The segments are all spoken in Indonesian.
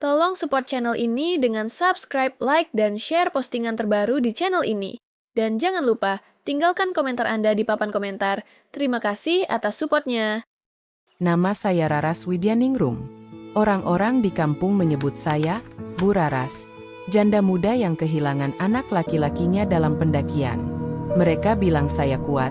Tolong support channel ini dengan subscribe, like, dan share postingan terbaru di channel ini. Dan jangan lupa, tinggalkan komentar Anda di papan komentar. Terima kasih atas supportnya. Nama saya Raras Widyaningrum. Orang-orang di kampung menyebut saya Bu Raras, janda muda yang kehilangan anak laki-lakinya dalam pendakian. Mereka bilang saya kuat,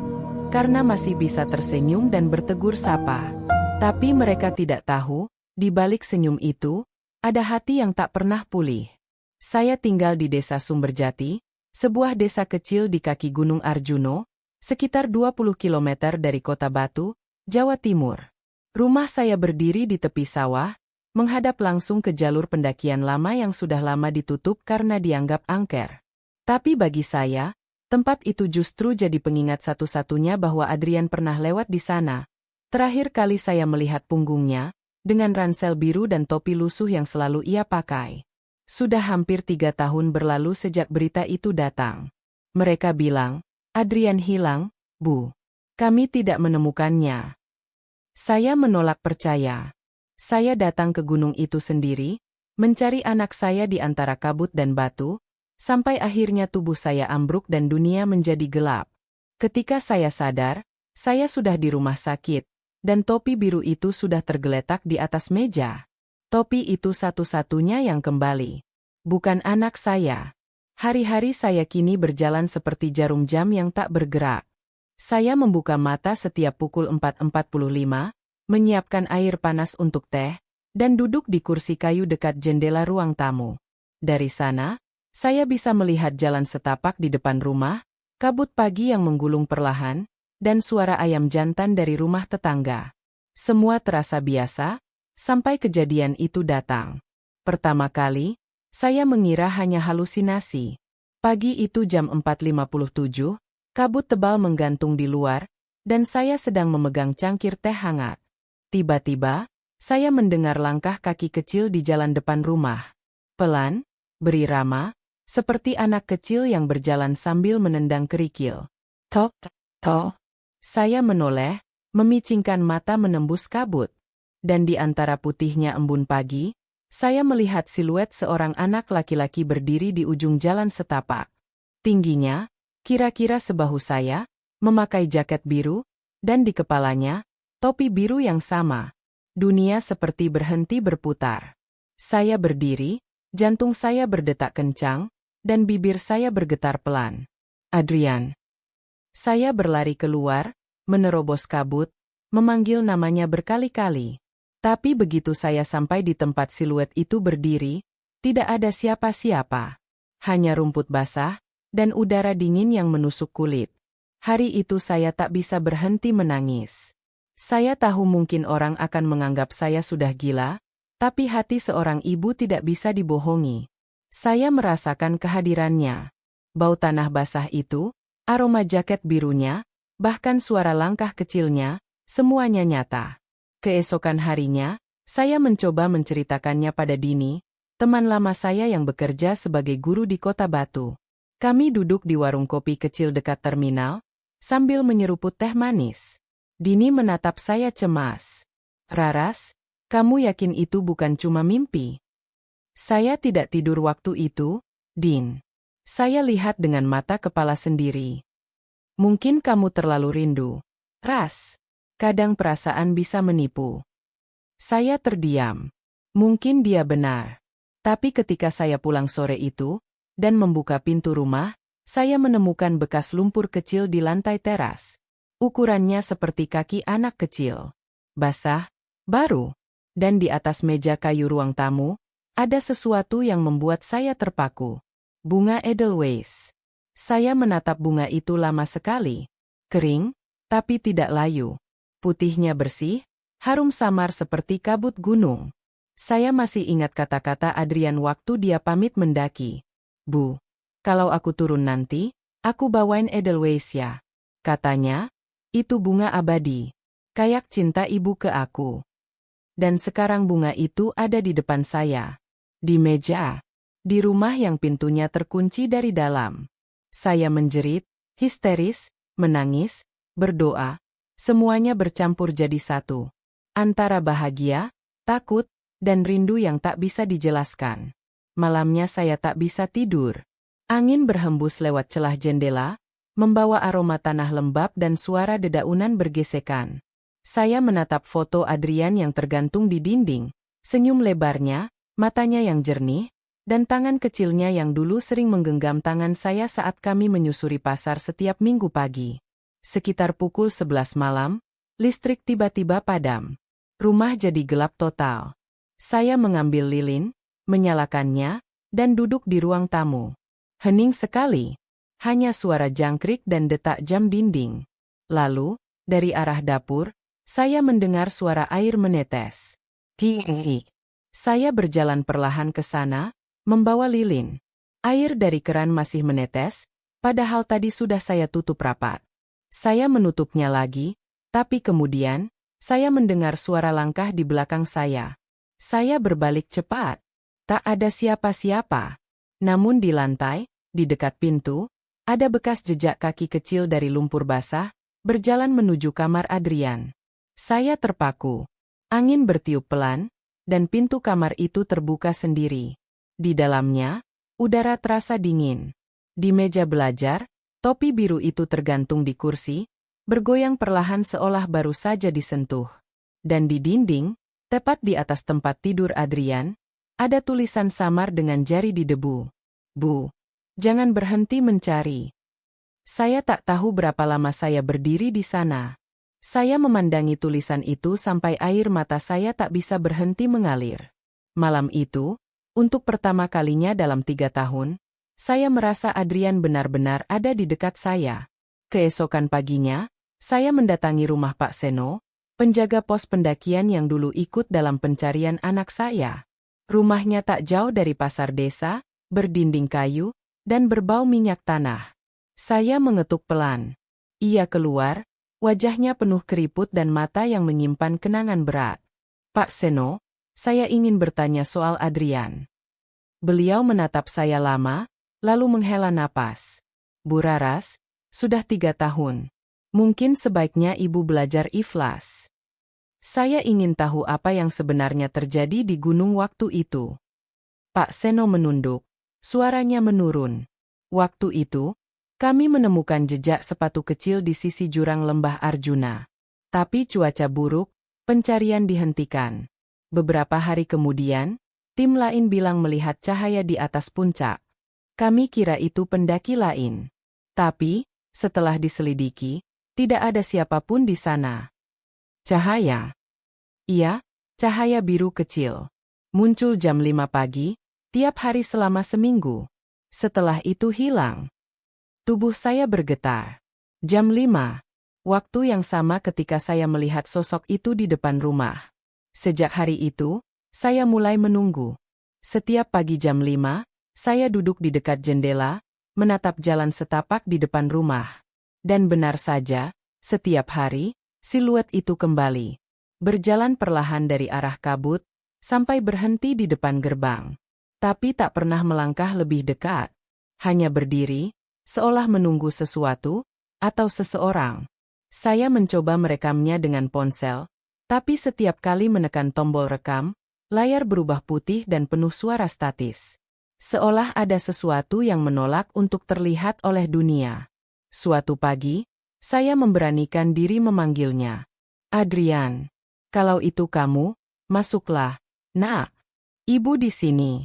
karena masih bisa tersenyum dan bertegur sapa. Tapi mereka tidak tahu, di balik senyum itu, ada hati yang tak pernah pulih. Saya tinggal di desa Sumberjati, sebuah desa kecil di kaki Gunung Arjuno, sekitar 20 km dari Kota Batu, Jawa Timur. Rumah saya berdiri di tepi sawah, menghadap langsung ke jalur pendakian lama yang sudah lama ditutup karena dianggap angker. Tapi bagi saya, tempat itu justru jadi pengingat satu-satunya bahwa Adrian pernah lewat di sana. Terakhir kali saya melihat punggungnya, dengan ransel biru dan topi lusuh yang selalu ia pakai. Sudah hampir 3 tahun berlalu sejak berita itu datang. Mereka bilang, Adrian hilang, Bu. Kami tidak menemukannya. Saya menolak percaya. Saya datang ke gunung itu sendiri, mencari anak saya di antara kabut dan batu, sampai akhirnya tubuh saya ambruk dan dunia menjadi gelap. Ketika saya sadar, saya sudah di rumah sakit, dan topi biru itu sudah tergeletak di atas meja. Topi itu satu-satunya yang kembali. Bukan anak saya. Hari-hari saya kini berjalan seperti jarum jam yang tak bergerak. Saya membuka mata setiap pukul 4.45, menyiapkan air panas untuk teh, dan duduk di kursi kayu dekat jendela ruang tamu. Dari sana, saya bisa melihat jalan setapak di depan rumah, kabut pagi yang menggulung perlahan, dan suara ayam jantan dari rumah tetangga. Semua terasa biasa, sampai kejadian itu datang. Pertama kali, saya mengira hanya halusinasi. Pagi itu jam 4.57, kabut tebal menggantung di luar, dan saya sedang memegang cangkir teh hangat. Tiba-tiba, saya mendengar langkah kaki kecil di jalan depan rumah. Pelan, berirama, seperti anak kecil yang berjalan sambil menendang kerikil. Tok, tok. Saya menoleh, memicingkan mata menembus kabut. Dan di antara putihnya embun pagi, saya melihat siluet seorang anak laki-laki berdiri di ujung jalan setapak. Tingginya, kira-kira sebahu saya, memakai jaket biru, dan di kepalanya, topi biru yang sama. Dunia seperti berhenti berputar. Saya berdiri, jantung saya berdetak kencang, dan bibir saya bergetar pelan. Adrian. Saya berlari keluar, menerobos kabut, memanggil namanya berkali-kali. Tapi begitu saya sampai di tempat siluet itu berdiri, tidak ada siapa-siapa. Hanya rumput basah, dan udara dingin yang menusuk kulit. Hari itu saya tak bisa berhenti menangis. Saya tahu mungkin orang akan menganggap saya sudah gila, tapi hati seorang ibu tidak bisa dibohongi. Saya merasakan kehadirannya. Bau tanah basah itu, aroma jaket birunya, bahkan suara langkah kecilnya, semuanya nyata. Keesokan harinya, saya mencoba menceritakannya pada Dini, teman lama saya yang bekerja sebagai guru di Kota Batu. Kami duduk di warung kopi kecil dekat terminal, sambil menyeruput teh manis. Dini menatap saya cemas. Raras, kamu yakin itu bukan cuma mimpi? Saya tidak tidur waktu itu, Din. Saya lihat dengan mata kepala sendiri. Mungkin kamu terlalu rindu. Ras, kadang perasaan bisa menipu. Saya terdiam. Mungkin dia benar. Tapi ketika saya pulang sore itu, dan membuka pintu rumah, saya menemukan bekas lumpur kecil di lantai teras. Ukurannya seperti kaki anak kecil. Basah, baru. Dan di atas meja kayu ruang tamu, ada sesuatu yang membuat saya terpaku. Bunga Edelweiss. Saya menatap bunga itu lama sekali. Kering, tapi tidak layu. Putihnya bersih, harum samar seperti kabut gunung. Saya masih ingat kata-kata Adrian waktu dia pamit mendaki. Bu, kalau aku turun nanti, aku bawain Edelweiss ya. Katanya, itu bunga abadi. Kayak cinta ibu ke aku. Dan sekarang bunga itu ada di depan saya. Di meja. Di rumah yang pintunya terkunci dari dalam. Saya menjerit, histeris, menangis, berdoa. Semuanya bercampur jadi satu. Antara bahagia, takut, dan rindu yang tak bisa dijelaskan. Malamnya saya tak bisa tidur. Angin berhembus lewat celah jendela, membawa aroma tanah lembab dan suara dedaunan bergesekan. Saya menatap foto Adrian yang tergantung di dinding, senyum lebarnya, matanya yang jernih, dan tangan kecilnya yang dulu sering menggenggam tangan saya saat kami menyusuri pasar setiap minggu pagi. Sekitar pukul 11 malam, listrik tiba-tiba padam. Rumah jadi gelap total. Saya mengambil lilin, menyalakannya, dan duduk di ruang tamu. Hening sekali. Hanya suara jangkrik dan detak jam dinding. Lalu, dari arah dapur, saya mendengar suara air menetes. Tiik. Saya berjalan perlahan ke sana, membawa lilin. Air dari keran masih menetes, padahal tadi sudah saya tutup rapat. Saya menutupnya lagi, tapi kemudian, saya mendengar suara langkah di belakang saya. Saya berbalik cepat. Tak ada siapa-siapa. Namun di lantai, di dekat pintu, ada bekas jejak kaki kecil dari lumpur basah, berjalan menuju kamar Adrian. Saya terpaku. Angin bertiup pelan, dan pintu kamar itu terbuka sendiri. Di dalamnya, udara terasa dingin. Di meja belajar, topi biru itu tergantung di kursi, bergoyang perlahan seolah baru saja disentuh. Dan di dinding, tepat di atas tempat tidur Adrian, ada tulisan samar dengan jari di debu. Bu, jangan berhenti mencari. Saya tak tahu berapa lama saya berdiri di sana. Saya memandangi tulisan itu sampai air mata saya tak bisa berhenti mengalir. Malam itu, untuk pertama kalinya dalam 3 tahun, saya merasa Adrian benar-benar ada di dekat saya. Keesokan paginya, saya mendatangi rumah Pak Seno, penjaga pos pendakian yang dulu ikut dalam pencarian anak saya. Rumahnya tak jauh dari pasar desa, berdinding kayu, dan berbau minyak tanah. Saya mengetuk pelan. Ia keluar, wajahnya penuh keriput dan mata yang menyimpan kenangan berat. Pak Seno, saya ingin bertanya soal Adrian. Beliau menatap saya lama, lalu menghela napas. Bu Raras, sudah 3 tahun. Mungkin sebaiknya ibu belajar ikhlas. Saya ingin tahu apa yang sebenarnya terjadi di gunung waktu itu. Pak Seno menunduk. Suaranya menurun. Waktu itu, kami menemukan jejak sepatu kecil di sisi jurang lembah Arjuna. Tapi cuaca buruk, pencarian dihentikan. Beberapa hari kemudian, tim lain bilang melihat cahaya di atas puncak. Kami kira itu pendaki lain. Tapi, setelah diselidiki, tidak ada siapapun di sana. Cahaya. Iya, cahaya biru kecil. Muncul jam 5 pagi, tiap hari selama seminggu. Setelah itu hilang. Tubuh saya bergetar. Jam 5. Waktu yang sama ketika saya melihat sosok itu di depan rumah. Sejak hari itu, saya mulai menunggu. Setiap pagi jam 5, saya duduk di dekat jendela, menatap jalan setapak di depan rumah. Dan benar saja, setiap hari, siluet itu kembali. Berjalan perlahan dari arah kabut, sampai berhenti di depan gerbang. Tapi tak pernah melangkah lebih dekat. Hanya berdiri, seolah menunggu sesuatu, atau seseorang. Saya mencoba merekamnya dengan ponsel, tapi setiap kali menekan tombol rekam, layar berubah putih dan penuh suara statis. Seolah ada sesuatu yang menolak untuk terlihat oleh dunia. Suatu pagi, saya memberanikan diri memanggilnya. Adrian, kalau itu kamu, masuklah. Nak, ibu di sini.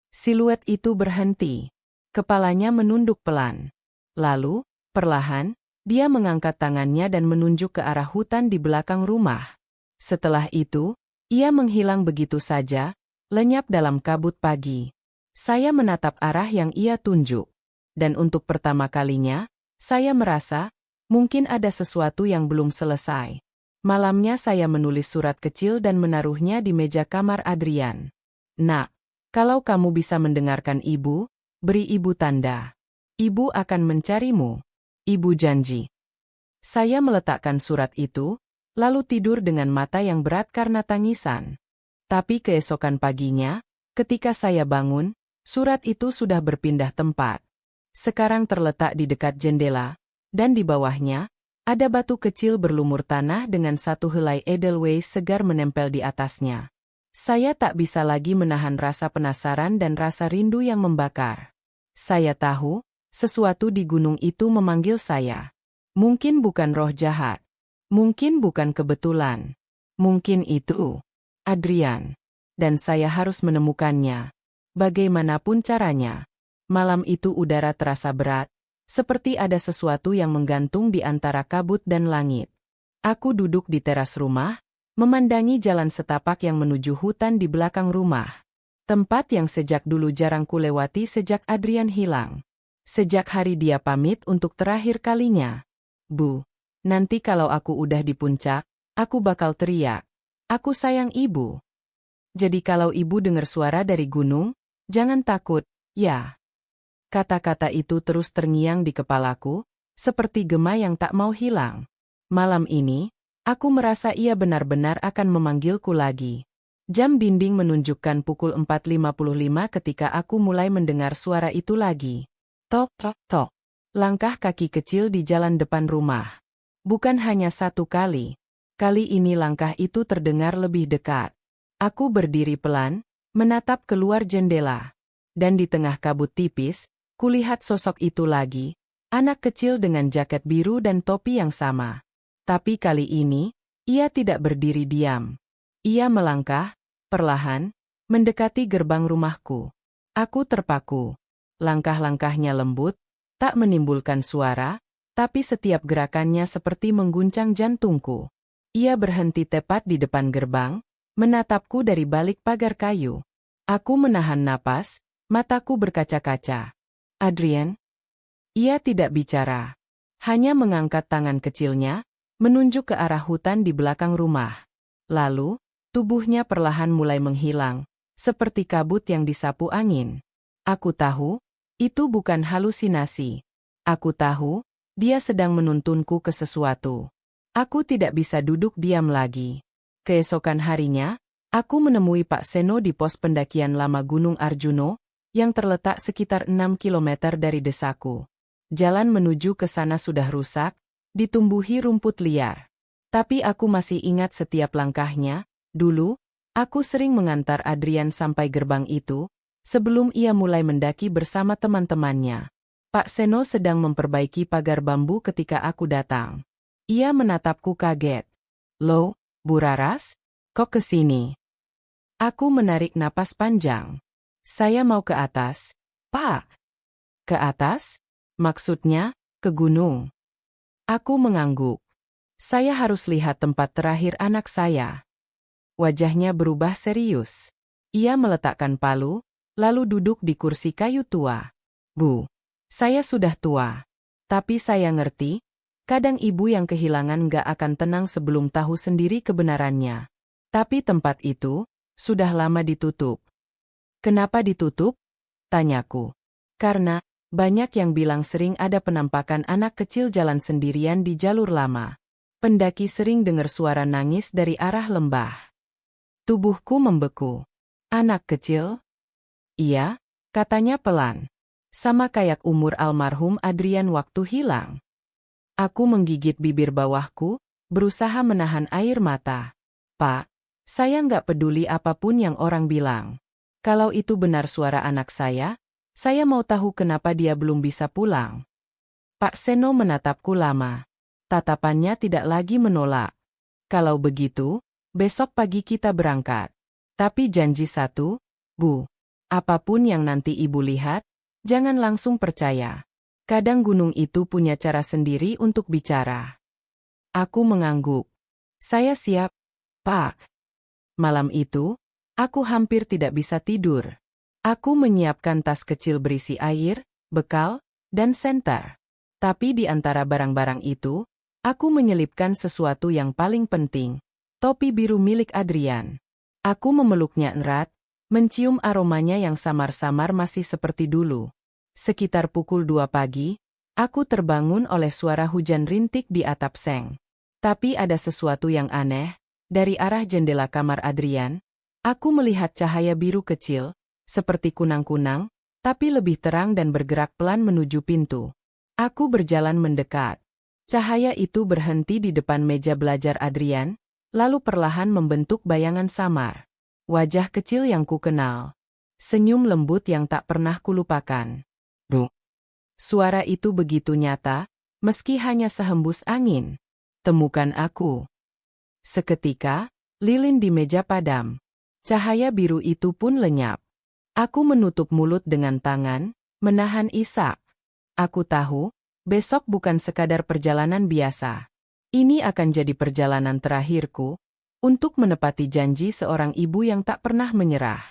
Siluet itu berhenti. Kepalanya menunduk pelan. Lalu, perlahan, dia mengangkat tangannya dan menunjuk ke arah hutan di belakang rumah. Setelah itu, ia menghilang begitu saja, lenyap dalam kabut pagi. Saya menatap arah yang ia tunjuk. Dan untuk pertama kalinya, saya merasa, mungkin ada sesuatu yang belum selesai. Malamnya saya menulis surat kecil dan menaruhnya di meja kamar Adrian. Nak, kalau kamu bisa mendengarkan ibu, beri ibu tanda. Ibu akan mencarimu. Ibu janji. Saya meletakkan surat itu, lalu tidur dengan mata yang berat karena tangisan. Tapi keesokan paginya, ketika saya bangun, surat itu sudah berpindah tempat. Sekarang terletak di dekat jendela, dan di bawahnya, ada batu kecil berlumur tanah dengan satu helai edelweiss segar menempel di atasnya. Saya tak bisa lagi menahan rasa penasaran dan rasa rindu yang membakar. Saya tahu, sesuatu di gunung itu memanggil saya. Mungkin bukan roh jahat. Mungkin bukan kebetulan. Mungkin itu Adrian. Dan saya harus menemukannya. Bagaimanapun caranya. Malam itu udara terasa berat, seperti ada sesuatu yang menggantung di antara kabut dan langit. Aku duduk di teras rumah, memandangi jalan setapak yang menuju hutan di belakang rumah. Tempat yang sejak dulu jarang kulewati sejak Adrian hilang. Sejak hari dia pamit untuk terakhir kalinya. Bu, nanti kalau aku udah di puncak, aku bakal teriak. Aku sayang ibu. Jadi kalau ibu dengar suara dari gunung, jangan takut, ya. Kata-kata itu terus terngiang di kepalaku, seperti gema yang tak mau hilang. Malam ini, aku merasa ia benar-benar akan memanggilku lagi. Jam dinding menunjukkan pukul 4.55 ketika aku mulai mendengar suara itu lagi. Tok, tok, tok. Langkah kaki kecil di jalan depan rumah. Bukan hanya satu kali. Kali ini langkah itu terdengar lebih dekat. Aku berdiri pelan, menatap keluar jendela. Dan di tengah kabut tipis, kulihat sosok itu lagi, anak kecil dengan jaket biru dan topi yang sama. Tapi kali ini, ia tidak berdiri diam. Ia melangkah, perlahan, mendekati gerbang rumahku. Aku terpaku. Langkah-langkahnya lembut, tak menimbulkan suara, tapi setiap gerakannya seperti mengguncang jantungku. Ia berhenti tepat di depan gerbang, menatapku dari balik pagar kayu. Aku menahan napas, mataku berkaca-kaca. Adrian? Ia tidak bicara. Hanya mengangkat tangan kecilnya, menunjuk ke arah hutan di belakang rumah. Lalu, tubuhnya perlahan mulai menghilang, seperti kabut yang disapu angin. Aku tahu, itu bukan halusinasi. Aku tahu, dia sedang menuntunku ke sesuatu. Aku tidak bisa duduk diam lagi. Keesokan harinya, aku menemui Pak Seno di pos pendakian lama Gunung Arjuno, yang terletak sekitar 6 kilometer dari desaku. Jalan menuju ke sana sudah rusak, ditumbuhi rumput liar. Tapi aku masih ingat setiap langkahnya. Dulu, aku sering mengantar Adrian sampai gerbang itu, sebelum ia mulai mendaki bersama teman-temannya. Pak Seno sedang memperbaiki pagar bambu ketika aku datang. Ia menatapku kaget. Loh, Bu Raras? Kok kesini? Aku menarik napas panjang. Saya mau ke atas, Pak. Ke atas? Maksudnya, ke gunung. Aku mengangguk. Saya harus lihat tempat terakhir anak saya. Wajahnya berubah serius. Ia meletakkan palu, lalu duduk di kursi kayu tua. Bu, saya sudah tua. Tapi saya ngerti, kadang ibu yang kehilangan gak akan tenang sebelum tahu sendiri kebenarannya. Tapi tempat itu, sudah lama ditutup. Kenapa ditutup? Tanyaku. Karena, banyak yang bilang sering ada penampakan anak kecil jalan sendirian di jalur lama. Pendaki sering dengar suara nangis dari arah lembah. Tubuhku membeku. Anak kecil? Iya, katanya pelan. Sama kayak umur almarhum Adrian waktu hilang. Aku menggigit bibir bawahku, berusaha menahan air mata. Pak, saya nggak peduli apapun yang orang bilang. Kalau itu benar suara anak saya mau tahu kenapa dia belum bisa pulang. Pak Seno menatapku lama. Tatapannya tidak lagi menolak. Kalau begitu, besok pagi kita berangkat. Tapi janji satu, Bu. Apapun yang nanti Ibu lihat, jangan langsung percaya. Kadang gunung itu punya cara sendiri untuk bicara. Aku mengangguk. Saya siap, Pak. Malam itu, aku hampir tidak bisa tidur. Aku menyiapkan tas kecil berisi air, bekal, dan senter. Tapi di antara barang-barang itu, aku menyelipkan sesuatu yang paling penting, topi biru milik Adrian. Aku memeluknya erat, mencium aromanya yang samar-samar masih seperti dulu. Sekitar pukul 2 pagi, aku terbangun oleh suara hujan rintik di atap seng. Tapi ada sesuatu yang aneh, dari arah jendela kamar Adrian, aku melihat cahaya biru kecil, seperti kunang-kunang, tapi lebih terang dan bergerak pelan menuju pintu. Aku berjalan mendekat. Cahaya itu berhenti di depan meja belajar Adrian, lalu perlahan membentuk bayangan samar. Wajah kecil yang ku kenal. Senyum lembut yang tak pernah kulupakan. Bu. Suara itu begitu nyata, meski hanya sehembus angin. Temukan aku. Seketika, lilin di meja padam. Cahaya biru itu pun lenyap. Aku menutup mulut dengan tangan, menahan isak. Aku tahu, besok bukan sekadar perjalanan biasa. Ini akan jadi perjalanan terakhirku, untuk menepati janji seorang ibu yang tak pernah menyerah.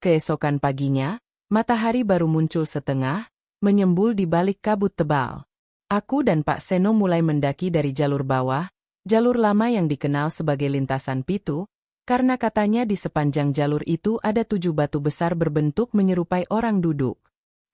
Keesokan paginya, matahari baru muncul setengah, menyembul di balik kabut tebal. Aku dan Pak Seno mulai mendaki dari jalur bawah, jalur lama yang dikenal sebagai lintasan pitu, karena katanya di sepanjang jalur itu ada 7 batu besar berbentuk menyerupai orang duduk.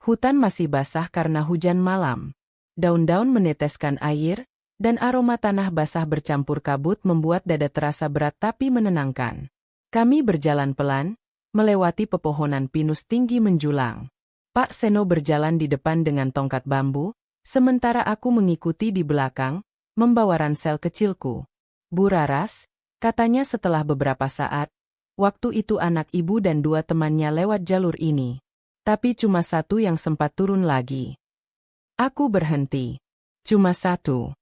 Hutan masih basah karena hujan malam. Daun-daun meneteskan air, dan aroma tanah basah bercampur kabut membuat dada terasa berat tapi menenangkan. Kami berjalan pelan, melewati pepohonan pinus tinggi menjulang. Pak Seno berjalan di depan dengan tongkat bambu, sementara aku mengikuti di belakang, membawa ransel kecilku. Bu Raras, katanya setelah beberapa saat, waktu itu anak ibu dan 2 temannya lewat jalur ini. Tapi cuma 1 yang sempat turun lagi. Aku berhenti. Cuma 1.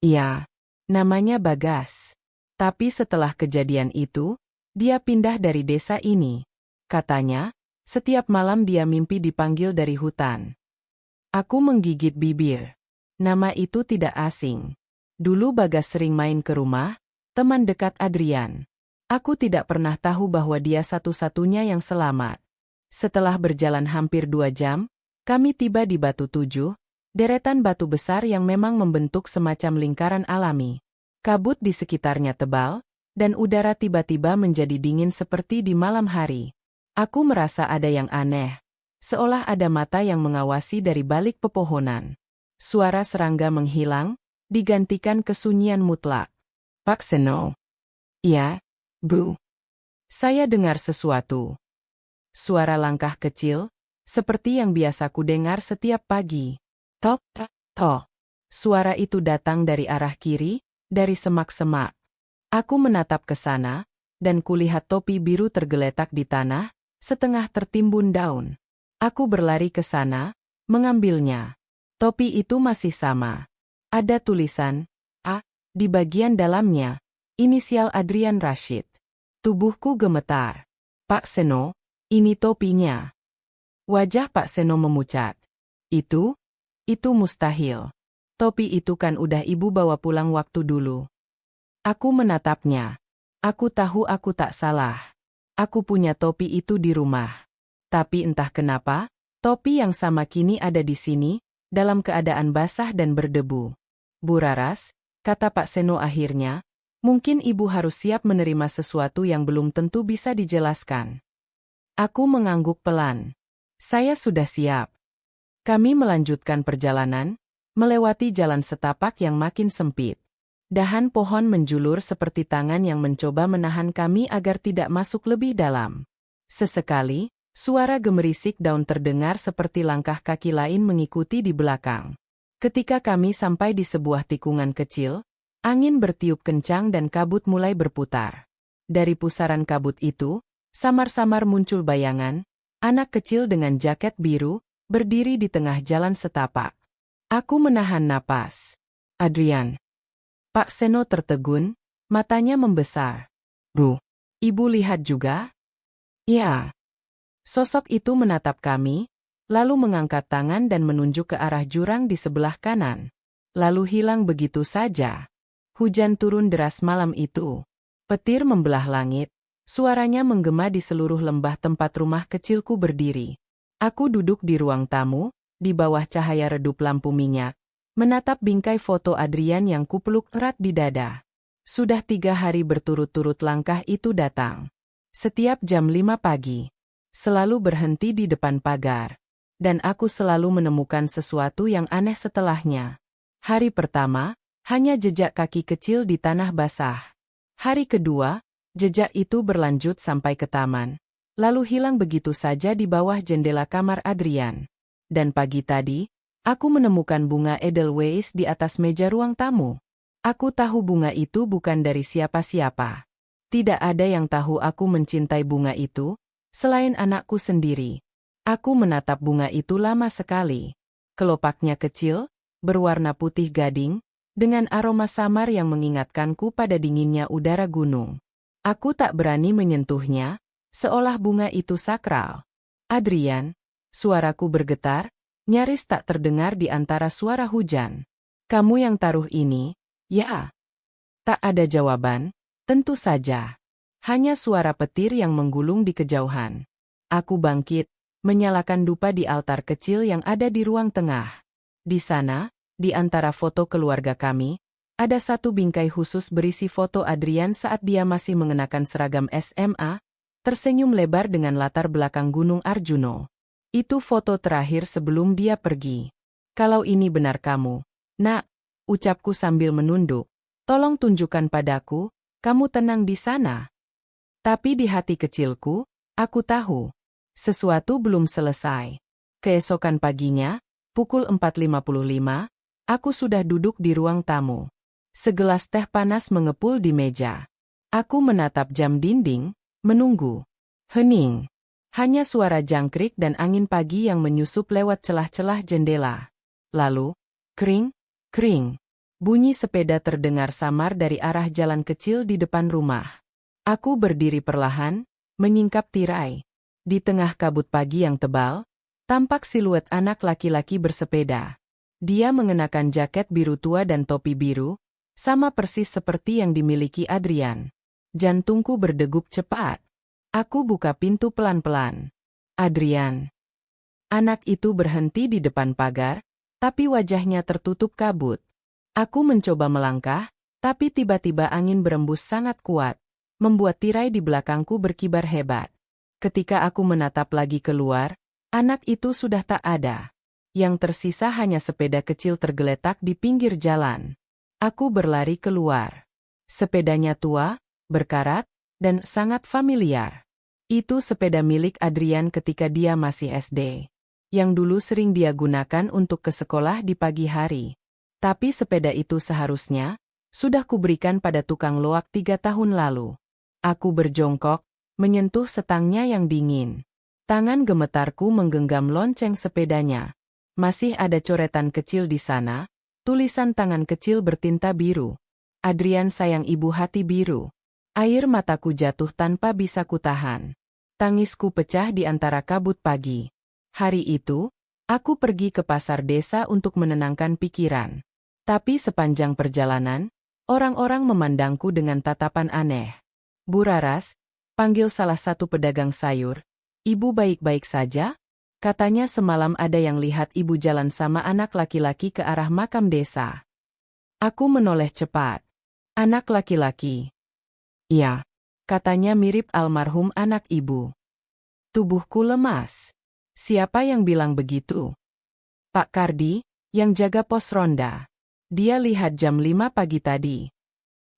Iya, namanya Bagas. Tapi setelah kejadian itu, dia pindah dari desa ini. Katanya, setiap malam dia mimpi dipanggil dari hutan. Aku menggigit bibir. Nama itu tidak asing. Dulu Bagas sering main ke rumah, teman dekat Adrian. Aku tidak pernah tahu bahwa dia satu-satunya yang selamat. Setelah berjalan hampir 2 jam, kami tiba di Batu 7, deretan batu besar yang memang membentuk semacam lingkaran alami. Kabut di sekitarnya tebal, dan udara tiba-tiba menjadi dingin seperti di malam hari. Aku merasa ada yang aneh, seolah ada mata yang mengawasi dari balik pepohonan. Suara serangga menghilang, digantikan kesunyian mutlak. Pak Seno. Iya, Bu. Saya dengar sesuatu. Suara langkah kecil, seperti yang biasa ku dengar setiap pagi. Tok, tok, tok. Suara itu datang dari arah kiri, dari semak-semak. Aku menatap ke sana, dan kulihat topi biru tergeletak di tanah, setengah tertimbun daun. Aku berlari ke sana, mengambilnya. Topi itu masih sama. Ada tulisan, A, di bagian dalamnya, inisial Adrian Rashid. Tubuhku gemetar. Pak Seno, ini topinya. Wajah Pak Seno memucat. Itu mustahil. Topi itu kan udah ibu bawa pulang waktu dulu. Aku menatapnya. Aku tahu aku tak salah. Aku punya topi itu di rumah. Tapi entah kenapa, topi yang sama kini ada di sini, dalam keadaan basah dan berdebu. Bu Raras, kata Pak Seno akhirnya, mungkin ibu harus siap menerima sesuatu yang belum tentu bisa dijelaskan. Aku mengangguk pelan. Saya sudah siap. Kami melanjutkan perjalanan, melewati jalan setapak yang makin sempit. Dahan pohon menjulur seperti tangan yang mencoba menahan kami agar tidak masuk lebih dalam. Sesekali, suara gemerisik daun terdengar seperti langkah kaki lain mengikuti di belakang. Ketika kami sampai di sebuah tikungan kecil, angin bertiup kencang dan kabut mulai berputar. Dari pusaran kabut itu, samar-samar muncul bayangan, anak kecil dengan jaket biru, berdiri di tengah jalan setapak. Aku menahan napas. Adrian. Pak Seno tertegun, matanya membesar. Bu, ibu lihat juga? Ya. Sosok itu menatap kami, lalu mengangkat tangan dan menunjuk ke arah jurang di sebelah kanan. Lalu hilang begitu saja. Hujan turun deras malam itu. Petir membelah langit, suaranya menggema di seluruh lembah tempat rumah kecilku berdiri. Aku duduk di ruang tamu, di bawah cahaya redup lampu minyak, menatap bingkai foto Adrian yang kupeluk erat di dada. Sudah 3 hari berturut-turut langkah itu datang. Setiap jam 5 pagi. Selalu berhenti di depan pagar. Dan aku selalu menemukan sesuatu yang aneh setelahnya. Hari pertama, hanya jejak kaki kecil di tanah basah. Hari kedua, jejak itu berlanjut sampai ke taman. Lalu hilang begitu saja di bawah jendela kamar Adrian. Dan pagi tadi, aku menemukan bunga Edelweiss di atas meja ruang tamu. Aku tahu bunga itu bukan dari siapa-siapa. Tidak ada yang tahu aku mencintai bunga itu, selain anakku sendiri. Aku menatap bunga itu lama sekali. Kelopaknya kecil, berwarna putih gading, dengan aroma samar yang mengingatkanku pada dinginnya udara gunung. Aku tak berani menyentuhnya, seolah bunga itu sakral. Adrian, suaraku bergetar, nyaris tak terdengar di antara suara hujan. Kamu yang taruh ini, ya? Tak ada jawaban, tentu saja. Hanya suara petir yang menggulung di kejauhan. Aku bangkit, menyalakan dupa di altar kecil yang ada di ruang tengah. Di sana, di antara foto keluarga kami, ada satu bingkai khusus berisi foto Adrian saat dia masih mengenakan seragam SMA, tersenyum lebar dengan latar belakang Gunung Arjuno. Itu foto terakhir sebelum dia pergi. Kalau ini benar kamu, nak, ucapku sambil menunduk, tolong tunjukkan padaku, kamu tenang di sana. Tapi di hati kecilku, aku tahu, sesuatu belum selesai. Keesokan paginya, pukul 4.55, aku sudah duduk di ruang tamu. Segelas teh panas mengepul di meja. Aku menatap jam dinding, menunggu. Hening. Hanya suara jangkrik dan angin pagi yang menyusup lewat celah-celah jendela. Lalu, kring, kring. Bunyi sepeda terdengar samar dari arah jalan kecil di depan rumah. Aku berdiri perlahan, menyingkap tirai. Di tengah kabut pagi yang tebal, tampak siluet anak laki-laki bersepeda. Dia mengenakan jaket biru tua dan topi biru, sama persis seperti yang dimiliki Adrian. Jantungku berdegup cepat. Aku buka pintu pelan-pelan. Adrian. Anak itu berhenti di depan pagar, tapi wajahnya tertutup kabut. Aku mencoba melangkah, tapi tiba-tiba angin berembus sangat kuat, membuat tirai di belakangku berkibar hebat. Ketika aku menatap lagi keluar, anak itu sudah tak ada. Yang tersisa hanya sepeda kecil tergeletak di pinggir jalan. Aku berlari keluar. Sepedanya tua, berkarat, dan sangat familiar. Itu sepeda milik Adrian ketika dia masih SD. Yang dulu sering dia gunakan untuk ke sekolah di pagi hari. Tapi sepeda itu seharusnya sudah kuberikan pada tukang loak 3 tahun lalu. Aku berjongkok, menyentuh setangnya yang dingin. Tangan gemetarku menggenggam lonceng sepedanya. Masih ada coretan kecil di sana, tulisan tangan kecil bertinta biru. Adrian sayang ibu hati biru. Air mataku jatuh tanpa bisa kutahan. Tangisku pecah di antara kabut pagi. Hari itu, aku pergi ke pasar desa untuk menenangkan pikiran. Tapi sepanjang perjalanan, orang-orang memandangku dengan tatapan aneh. Bu Raras, panggil salah satu pedagang sayur. Ibu baik-baik saja? Katanya semalam ada yang lihat ibu jalan sama anak laki-laki ke arah makam desa. Aku menoleh cepat. Anak laki-laki. Iya, katanya mirip almarhum anak ibu. Tubuhku lemas. Siapa yang bilang begitu? Pak Kardi, yang jaga pos ronda. Dia lihat jam 5 pagi tadi.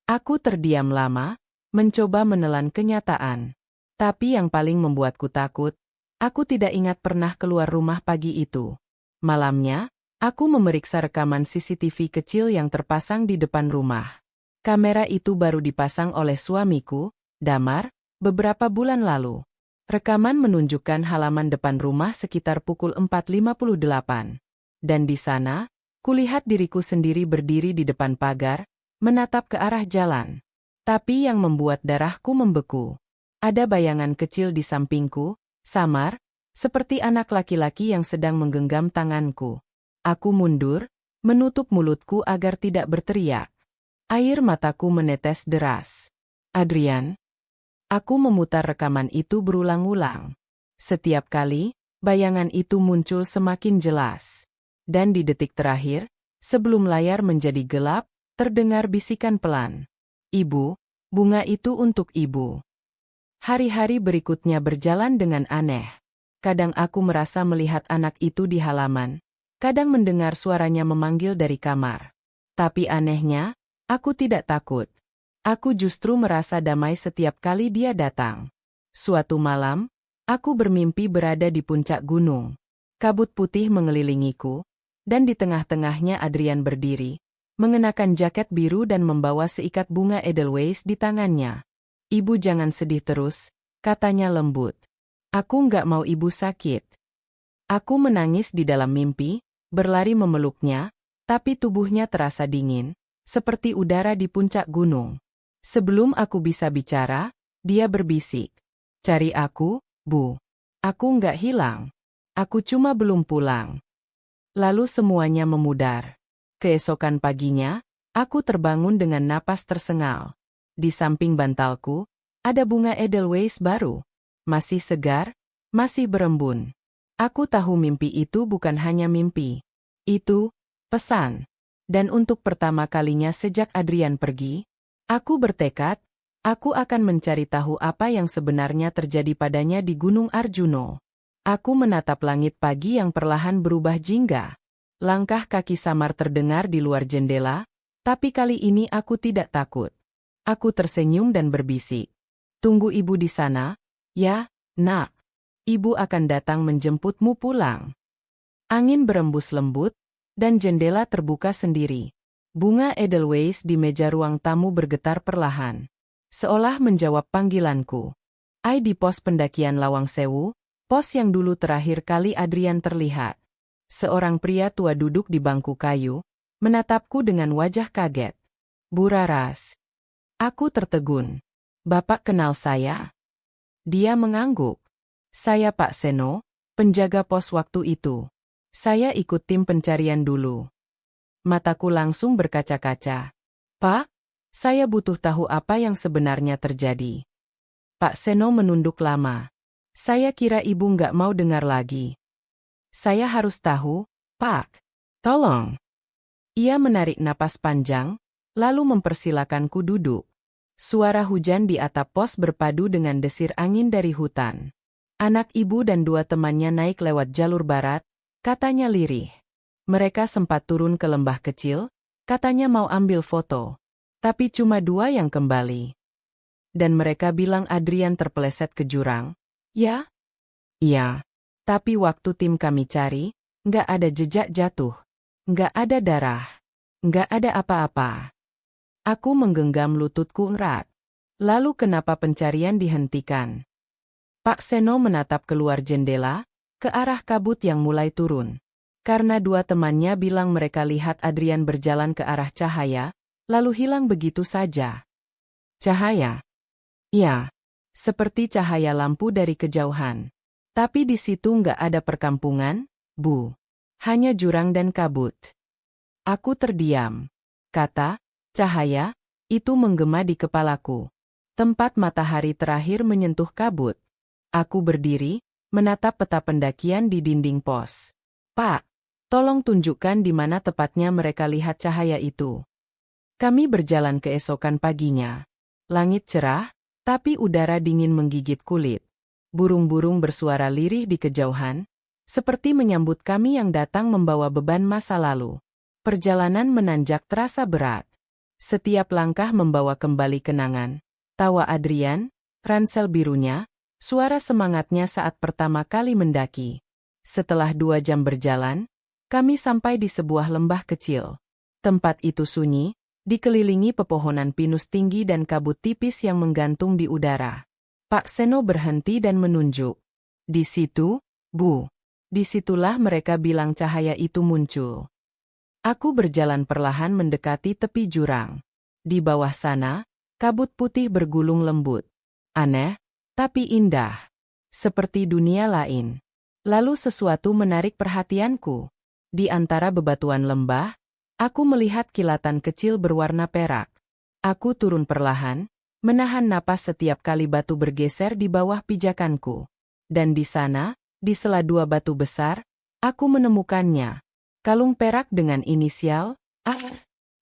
Aku terdiam lama, mencoba menelan kenyataan. Tapi yang paling membuatku takut, aku tidak ingat pernah keluar rumah pagi itu. Malamnya, aku memeriksa rekaman CCTV kecil yang terpasang di depan rumah. Kamera itu baru dipasang oleh suamiku, Damar, beberapa bulan lalu. Rekaman menunjukkan halaman depan rumah sekitar pukul 4.58. Dan di sana, kulihat diriku sendiri berdiri di depan pagar, menatap ke arah jalan. Tapi yang membuat darahku membeku. Ada bayangan kecil di sampingku, samar, seperti anak laki-laki yang sedang menggenggam tanganku. Aku mundur, menutup mulutku agar tidak berteriak. Air mataku menetes deras. Adrian. Aku memutar rekaman itu berulang-ulang. Setiap kali, bayangan itu muncul semakin jelas. Dan di detik terakhir, sebelum layar menjadi gelap, terdengar bisikan pelan. Ibu, bunga itu untuk ibu. Hari-hari berikutnya berjalan dengan aneh. Kadang aku merasa melihat anak itu di halaman. Kadang mendengar suaranya memanggil dari kamar. Tapi anehnya, aku tidak takut. Aku justru merasa damai setiap kali dia datang. Suatu malam, aku bermimpi berada di puncak gunung. Kabut putih mengelilingiku, dan di tengah-tengahnya Adrian berdiri, mengenakan jaket biru dan membawa seikat bunga Edelweiss di tangannya. Ibu jangan sedih terus, katanya lembut. Aku nggak mau ibu sakit. Aku menangis di dalam mimpi, berlari memeluknya, tapi tubuhnya terasa dingin, seperti udara di puncak gunung. Sebelum aku bisa bicara, dia berbisik. Cari aku, Bu. Aku nggak hilang. Aku cuma belum pulang. Lalu semuanya memudar. Keesokan paginya, aku terbangun dengan napas tersengal. Di samping bantalku, ada bunga Edelweiss baru. Masih segar, masih berembun. Aku tahu mimpi itu bukan hanya mimpi. Itu pesan. Dan untuk pertama kalinya sejak Adrian pergi, aku bertekad, aku akan mencari tahu apa yang sebenarnya terjadi padanya di Gunung Arjuno. Aku menatap langit pagi yang perlahan berubah jingga. Langkah kaki samar terdengar di luar jendela, tapi kali ini aku tidak takut. Aku tersenyum dan berbisik. Tunggu ibu di sana, ya, nak. Ibu akan datang menjemputmu pulang. Angin berembus lembut, dan jendela terbuka sendiri. Bunga Edelweiss di meja ruang tamu bergetar perlahan. Seolah menjawab panggilanku. Di pos pendakian Lawang Sewu, pos yang dulu terakhir kali Adrian terlihat. Seorang pria tua duduk di bangku kayu, menatapku dengan wajah kaget. Bu Raras. Aku tertegun. Bapak kenal saya? Dia mengangguk. Saya Pak Seno, penjaga pos waktu itu. Saya ikut tim pencarian dulu. Mataku langsung berkaca-kaca. Pak, saya butuh tahu apa yang sebenarnya terjadi. Pak Seno menunduk lama. Saya kira ibu nggak mau dengar lagi. Saya harus tahu, Pak. Tolong. Ia menarik napas panjang, lalu mempersilakanku duduk. Suara hujan di atap pos berpadu dengan desir angin dari hutan. Anak ibu dan dua temannya naik lewat jalur barat, katanya lirih. Mereka sempat turun ke lembah kecil, katanya mau ambil foto. Tapi cuma dua yang kembali. Dan mereka bilang Adrian terpeleset ke jurang. Ya? Iya. Tapi waktu tim kami cari, nggak ada jejak jatuh. Nggak ada darah. Nggak ada apa-apa. Aku menggenggam lututku erat. Lalu kenapa pencarian dihentikan? Pak Seno menatap keluar jendela, ke arah kabut yang mulai turun. Karena dua temannya bilang mereka lihat Adrian berjalan ke arah cahaya, lalu hilang begitu saja. Cahaya? Ya, seperti cahaya lampu dari kejauhan. Tapi di situ nggak ada perkampungan, Bu. Hanya jurang dan kabut. Aku terdiam. Kata, cahaya, itu menggema di kepalaku. Tempat matahari terakhir menyentuh kabut. Aku berdiri, menatap peta pendakian di dinding pos. Pak, tolong tunjukkan di mana tepatnya mereka lihat cahaya itu. Kami berjalan keesokan paginya. Langit cerah, tapi udara dingin menggigit kulit. Burung-burung bersuara lirih di kejauhan, seperti menyambut kami yang datang membawa beban masa lalu. Perjalanan menanjak terasa berat. Setiap langkah membawa kembali kenangan. Tawa Adrian, ransel birunya, suara semangatnya saat pertama kali mendaki. Setelah 2 jam berjalan, kami sampai di sebuah lembah kecil. Tempat itu sunyi, dikelilingi pepohonan pinus tinggi dan kabut tipis yang menggantung di udara. Pak Seno berhenti dan menunjuk. Di situ, Bu. Disitulah mereka bilang cahaya itu muncul. Aku berjalan perlahan mendekati tepi jurang. Di bawah sana, kabut putih bergulung lembut. Aneh, tapi indah. Seperti dunia lain. Lalu sesuatu menarik perhatianku. Di antara bebatuan lembah, aku melihat kilatan kecil berwarna perak. Aku turun perlahan, menahan napas setiap kali batu bergeser di bawah pijakanku. Dan di sana, di sela 2 batu besar, aku menemukannya. Kalung perak dengan inisial A.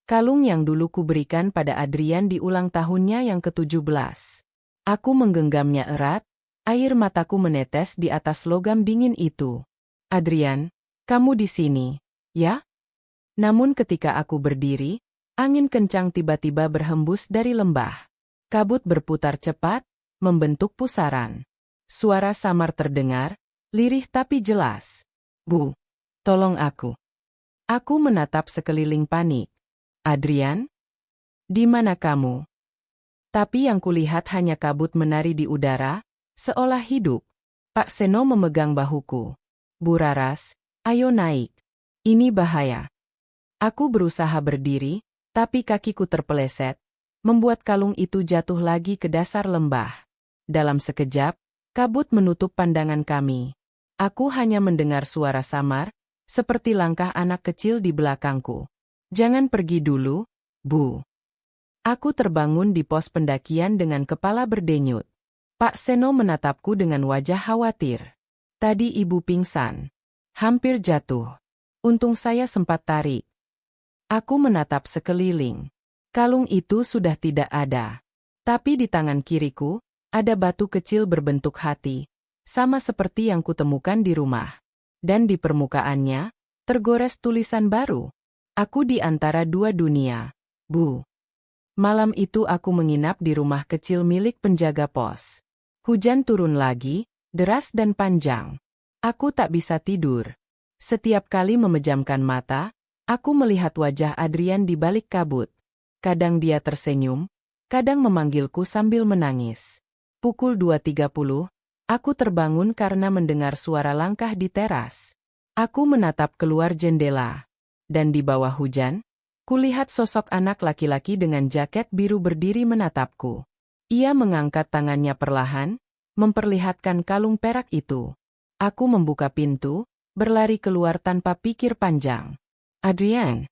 Kalung yang dulu kuberikan pada Adrian di ulang tahunnya yang ke-17. Aku menggenggamnya erat, air mataku menetes di atas logam dingin itu. Adrian, kamu di sini, ya? Namun ketika aku berdiri, angin kencang tiba-tiba berhembus dari lembah. Kabut berputar cepat, membentuk pusaran. Suara samar terdengar, lirih tapi jelas. Bu, tolong aku. Aku menatap sekeliling panik. Adrian? Di mana kamu? Tapi yang kulihat hanya kabut menari di udara, seolah hidup. Pak Seno memegang bahuku. Bu Raras, ayo naik. Ini bahaya. Aku berusaha berdiri, tapi kakiku terpeleset, membuat kalung itu jatuh lagi ke dasar lembah. Dalam sekejap, kabut menutup pandangan kami. Aku hanya mendengar suara samar, seperti langkah anak kecil di belakangku. Jangan pergi dulu, Bu. Aku terbangun di pos pendakian dengan kepala berdenyut. Pak Seno menatapku dengan wajah khawatir. Tadi ibu pingsan. Hampir jatuh. Untung saya sempat tarik. Aku menatap sekeliling. Kalung itu sudah tidak ada. Tapi di tangan kiriku, ada batu kecil berbentuk hati, sama seperti yang kutemukan di rumah. Dan di permukaannya, tergores tulisan baru. Aku di antara dua dunia, Bu. Malam itu aku menginap di rumah kecil milik penjaga pos. Hujan turun lagi, deras dan panjang. Aku tak bisa tidur. Setiap kali memejamkan mata, aku melihat wajah Adrian di balik kabut. Kadang dia tersenyum, kadang memanggilku sambil menangis. Pukul 2.30, aku terbangun karena mendengar suara langkah di teras. Aku menatap keluar jendela. Dan di bawah hujan, kulihat sosok anak laki-laki dengan jaket biru berdiri menatapku. Ia mengangkat tangannya perlahan, memperlihatkan kalung perak itu. Aku membuka pintu, berlari keluar tanpa pikir panjang. Adrian.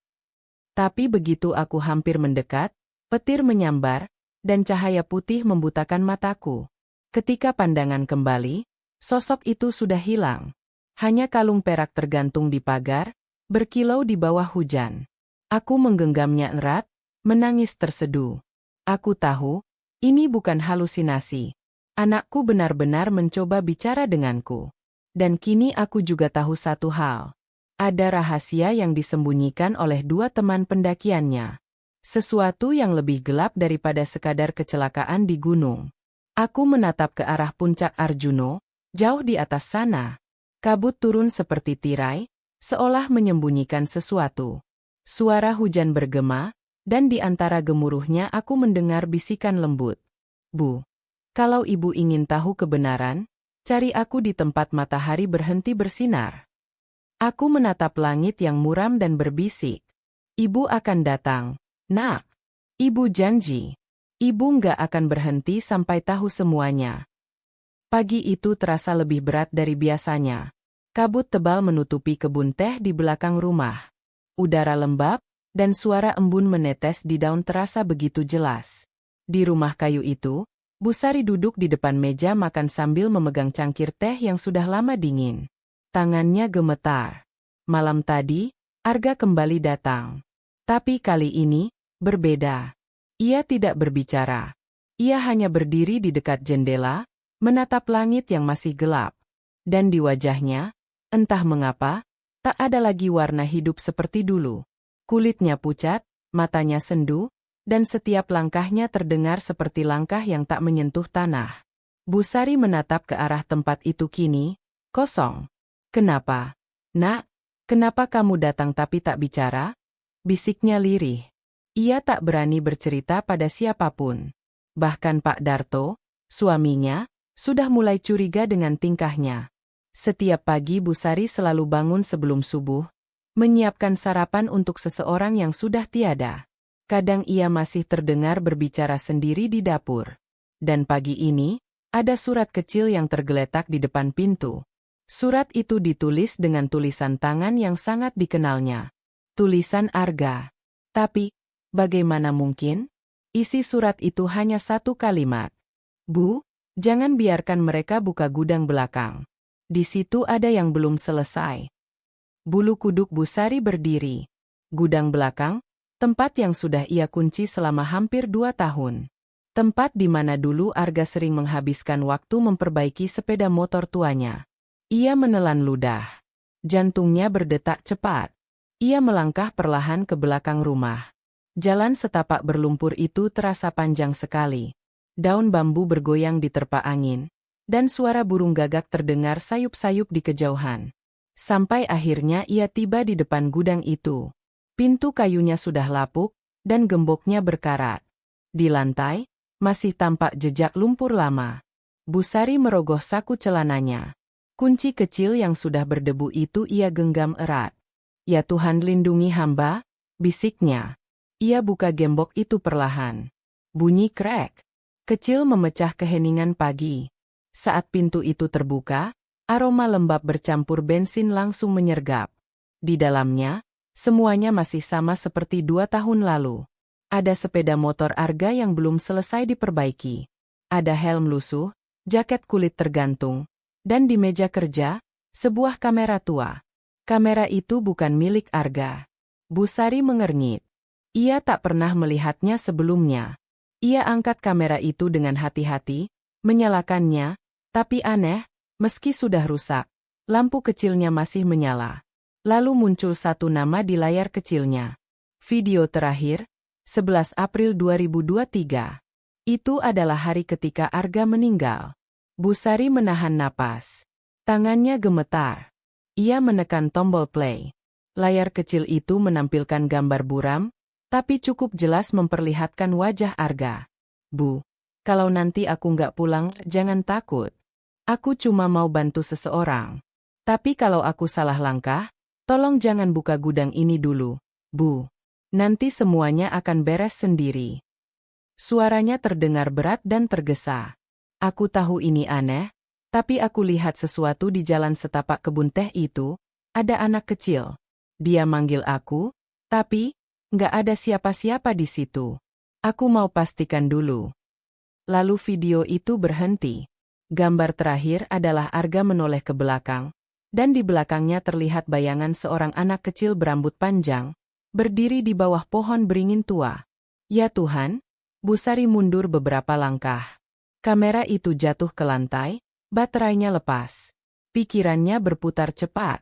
Tapi begitu aku hampir mendekat, petir menyambar, dan cahaya putih membutakan mataku. Ketika pandangan kembali, sosok itu sudah hilang. Hanya kalung perak tergantung di pagar, berkilau di bawah hujan. Aku menggenggamnya erat, menangis terseduh. Aku tahu, ini bukan halusinasi. Anakku benar-benar mencoba bicara denganku. Dan kini aku juga tahu satu hal. Ada rahasia yang disembunyikan oleh dua teman pendakiannya. Sesuatu yang lebih gelap daripada sekadar kecelakaan di gunung. Aku menatap ke arah puncak Arjuno, jauh di atas sana. Kabut turun seperti tirai, seolah menyembunyikan sesuatu. Suara hujan bergema, dan di antara gemuruhnya aku mendengar bisikan lembut. Bu, kalau ibu ingin tahu kebenaran, cari aku di tempat matahari berhenti bersinar. Aku menatap langit yang muram dan berbisik. Ibu akan datang, Nak. Ibu janji. Ibu nggak akan berhenti sampai tahu semuanya. Pagi itu terasa lebih berat dari biasanya. Kabut tebal menutupi kebun teh di belakang rumah. Udara lembab, dan suara embun menetes di daun terasa begitu jelas. Di rumah kayu itu, Bu Sari duduk di depan meja makan sambil memegang cangkir teh yang sudah lama dingin. Tangannya gemetar. Malam tadi, Arga kembali datang. Tapi kali ini, berbeda. Ia tidak berbicara. Ia hanya berdiri di dekat jendela, menatap langit yang masih gelap. Dan di wajahnya, entah mengapa, tak ada lagi warna hidup seperti dulu. Kulitnya pucat, matanya sendu, dan setiap langkahnya terdengar seperti langkah yang tak menyentuh tanah. Bu Sari menatap ke arah tempat itu kini, kosong. Kenapa? Nak, kenapa kamu datang tapi tak bicara? Bisiknya lirih. Ia tak berani bercerita pada siapapun. Bahkan Pak Darto, suaminya, sudah mulai curiga dengan tingkahnya. Setiap pagi Bu Sari selalu bangun sebelum subuh, menyiapkan sarapan untuk seseorang yang sudah tiada. Kadang ia masih terdengar berbicara sendiri di dapur. Dan pagi ini, ada surat kecil yang tergeletak di depan pintu. Surat itu ditulis dengan tulisan tangan yang sangat dikenalnya. Tulisan Arga. Tapi, bagaimana mungkin? Isi surat itu hanya satu kalimat. Bu, jangan biarkan mereka buka gudang belakang. Di situ ada yang belum selesai. Bulu kuduk Bu Sari berdiri. Gudang belakang, tempat yang sudah ia kunci selama hampir 2 tahun. Tempat di mana dulu Arga sering menghabiskan waktu memperbaiki sepeda motor tuanya. Ia menelan ludah. Jantungnya berdetak cepat. Ia melangkah perlahan ke belakang rumah. Jalan setapak berlumpur itu terasa panjang sekali. Daun bambu bergoyang diterpa angin, dan suara burung gagak terdengar sayup-sayup di kejauhan. Sampai akhirnya ia tiba di depan gudang itu. Pintu kayunya sudah lapuk, dan gemboknya berkarat. Di lantai, Masih tampak jejak lumpur lama. Bu Sari merogoh saku celananya. Kunci kecil yang sudah berdebu itu ia genggam erat. "Ya Tuhan, lindungi hamba," bisiknya. Ia buka gembok itu perlahan. Bunyi krek kecil memecah keheningan pagi. Saat pintu itu terbuka, aroma lembab bercampur bensin langsung menyergap. Di dalamnya, semuanya masih sama seperti 2 tahun lalu. Ada sepeda motor Arga yang belum selesai diperbaiki. Ada helm lusuh, jaket kulit tergantung, dan di meja kerja, sebuah kamera tua. Kamera itu bukan milik Arga. Bu Sari mengernyit. Ia tak pernah melihatnya sebelumnya. Ia angkat kamera itu dengan hati-hati, menyalakannya, tapi aneh, meski sudah rusak, lampu kecilnya masih menyala. Lalu muncul satu nama di layar kecilnya. Video terakhir, 11 April 2023. Itu adalah hari ketika Arga meninggal. Bu Sari menahan napas. Tangannya gemetar. Ia menekan tombol play. Layar kecil itu menampilkan gambar buram, tapi cukup jelas memperlihatkan wajah Arga. "Bu, kalau nanti aku nggak pulang, jangan takut. Aku cuma mau bantu seseorang. Tapi kalau aku salah langkah, tolong jangan buka gudang ini dulu, Bu. Nanti semuanya akan beres sendiri." Suaranya terdengar berat dan tergesa. "Aku tahu ini aneh, tapi aku lihat sesuatu di jalan setapak kebun teh itu. Ada anak kecil. Dia manggil aku, tapi nggak ada siapa-siapa di situ. Aku mau pastikan dulu." Lalu video itu berhenti. Gambar terakhir adalah Arga menoleh ke belakang, dan di belakangnya terlihat bayangan seorang anak kecil berambut panjang, berdiri di bawah pohon beringin tua. Ya Tuhan, Bu Sari mundur beberapa langkah. Kamera itu jatuh ke lantai, baterainya lepas. Pikirannya berputar cepat.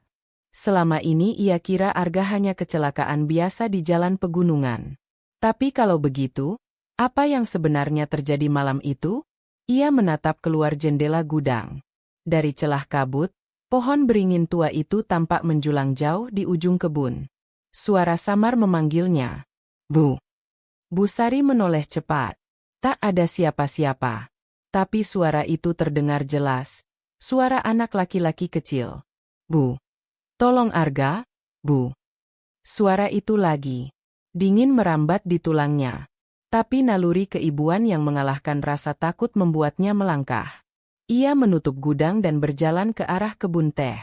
Selama ini ia kira Arga hanya kecelakaan biasa di jalan pegunungan. Tapi kalau begitu, apa yang sebenarnya terjadi malam itu? Ia menatap keluar jendela gudang. Dari celah kabut, pohon beringin tua itu tampak menjulang jauh di ujung kebun. Suara samar memanggilnya. "Bu." Bu Sari menoleh cepat. Tak ada siapa-siapa. Tapi suara itu terdengar jelas. Suara anak laki-laki kecil. "Bu. Tolong Arga, Bu." Suara itu lagi. Dingin merambat di tulangnya. Tapi naluri keibuan yang mengalahkan rasa takut membuatnya melangkah. Ia menutup gudang dan berjalan ke arah kebun teh.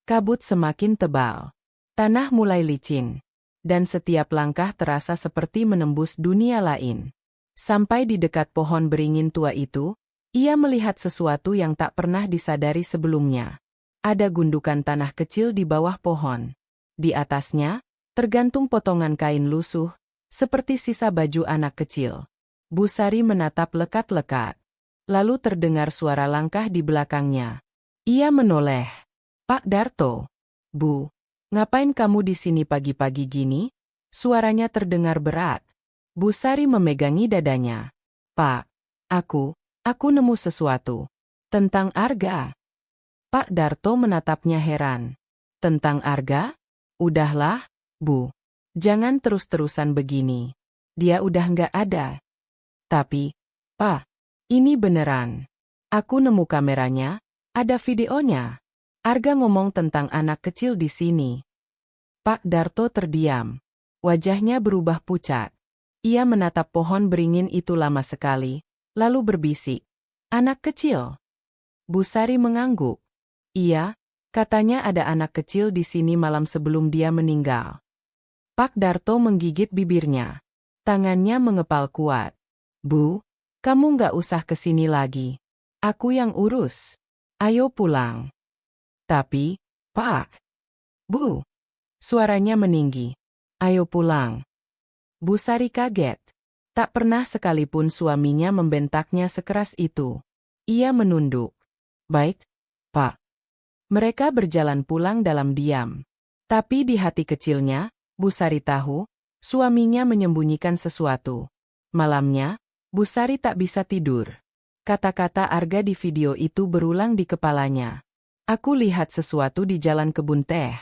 Kabut semakin tebal. Tanah mulai licin. Dan setiap langkah terasa seperti menembus dunia lain. Sampai di dekat pohon beringin tua itu, ia melihat sesuatu yang tak pernah disadari sebelumnya. Ada gundukan tanah kecil di bawah pohon. Di atasnya, tergantung potongan kain lusuh, seperti sisa baju anak kecil. Bu Sari menatap lekat-lekat. Lalu terdengar suara langkah di belakangnya. Ia menoleh. "Pak Darto." "Bu, ngapain kamu di sini pagi-pagi gini?" Suaranya terdengar berat. Bu Sari memegangi dadanya. "Pak, aku nemu sesuatu. Tentang Arga." Pak Darto menatapnya heran. "Tentang Arga? Udahlah, Bu. Jangan terus-terusan begini. Dia udah nggak ada." "Tapi, Pak, ini beneran. Aku nemu kameranya, ada videonya. Arga ngomong tentang anak kecil di sini." Pak Darto terdiam. Wajahnya berubah pucat. Ia menatap pohon beringin itu lama sekali, lalu berbisik. "Anak kecil?" Bu Sari mengangguk. "Iya, katanya ada anak kecil di sini malam sebelum dia meninggal." Pak Darto menggigit bibirnya. Tangannya mengepal kuat. "Bu, kamu nggak usah kesini lagi. Aku yang urus. Ayo pulang." "Tapi, Pak." "Bu." Suaranya meninggi. "Ayo pulang." Bu Sari kaget. Tak pernah sekalipun suaminya membentaknya sekeras itu. Ia menunduk. "Baik, Pak." Mereka berjalan pulang dalam diam. Tapi di hati kecilnya, Bu Sari tahu, suaminya menyembunyikan sesuatu. Malamnya, Bu Sari tak bisa tidur. Kata-kata Arga di video itu berulang di kepalanya. "Aku lihat sesuatu di jalan kebun teh."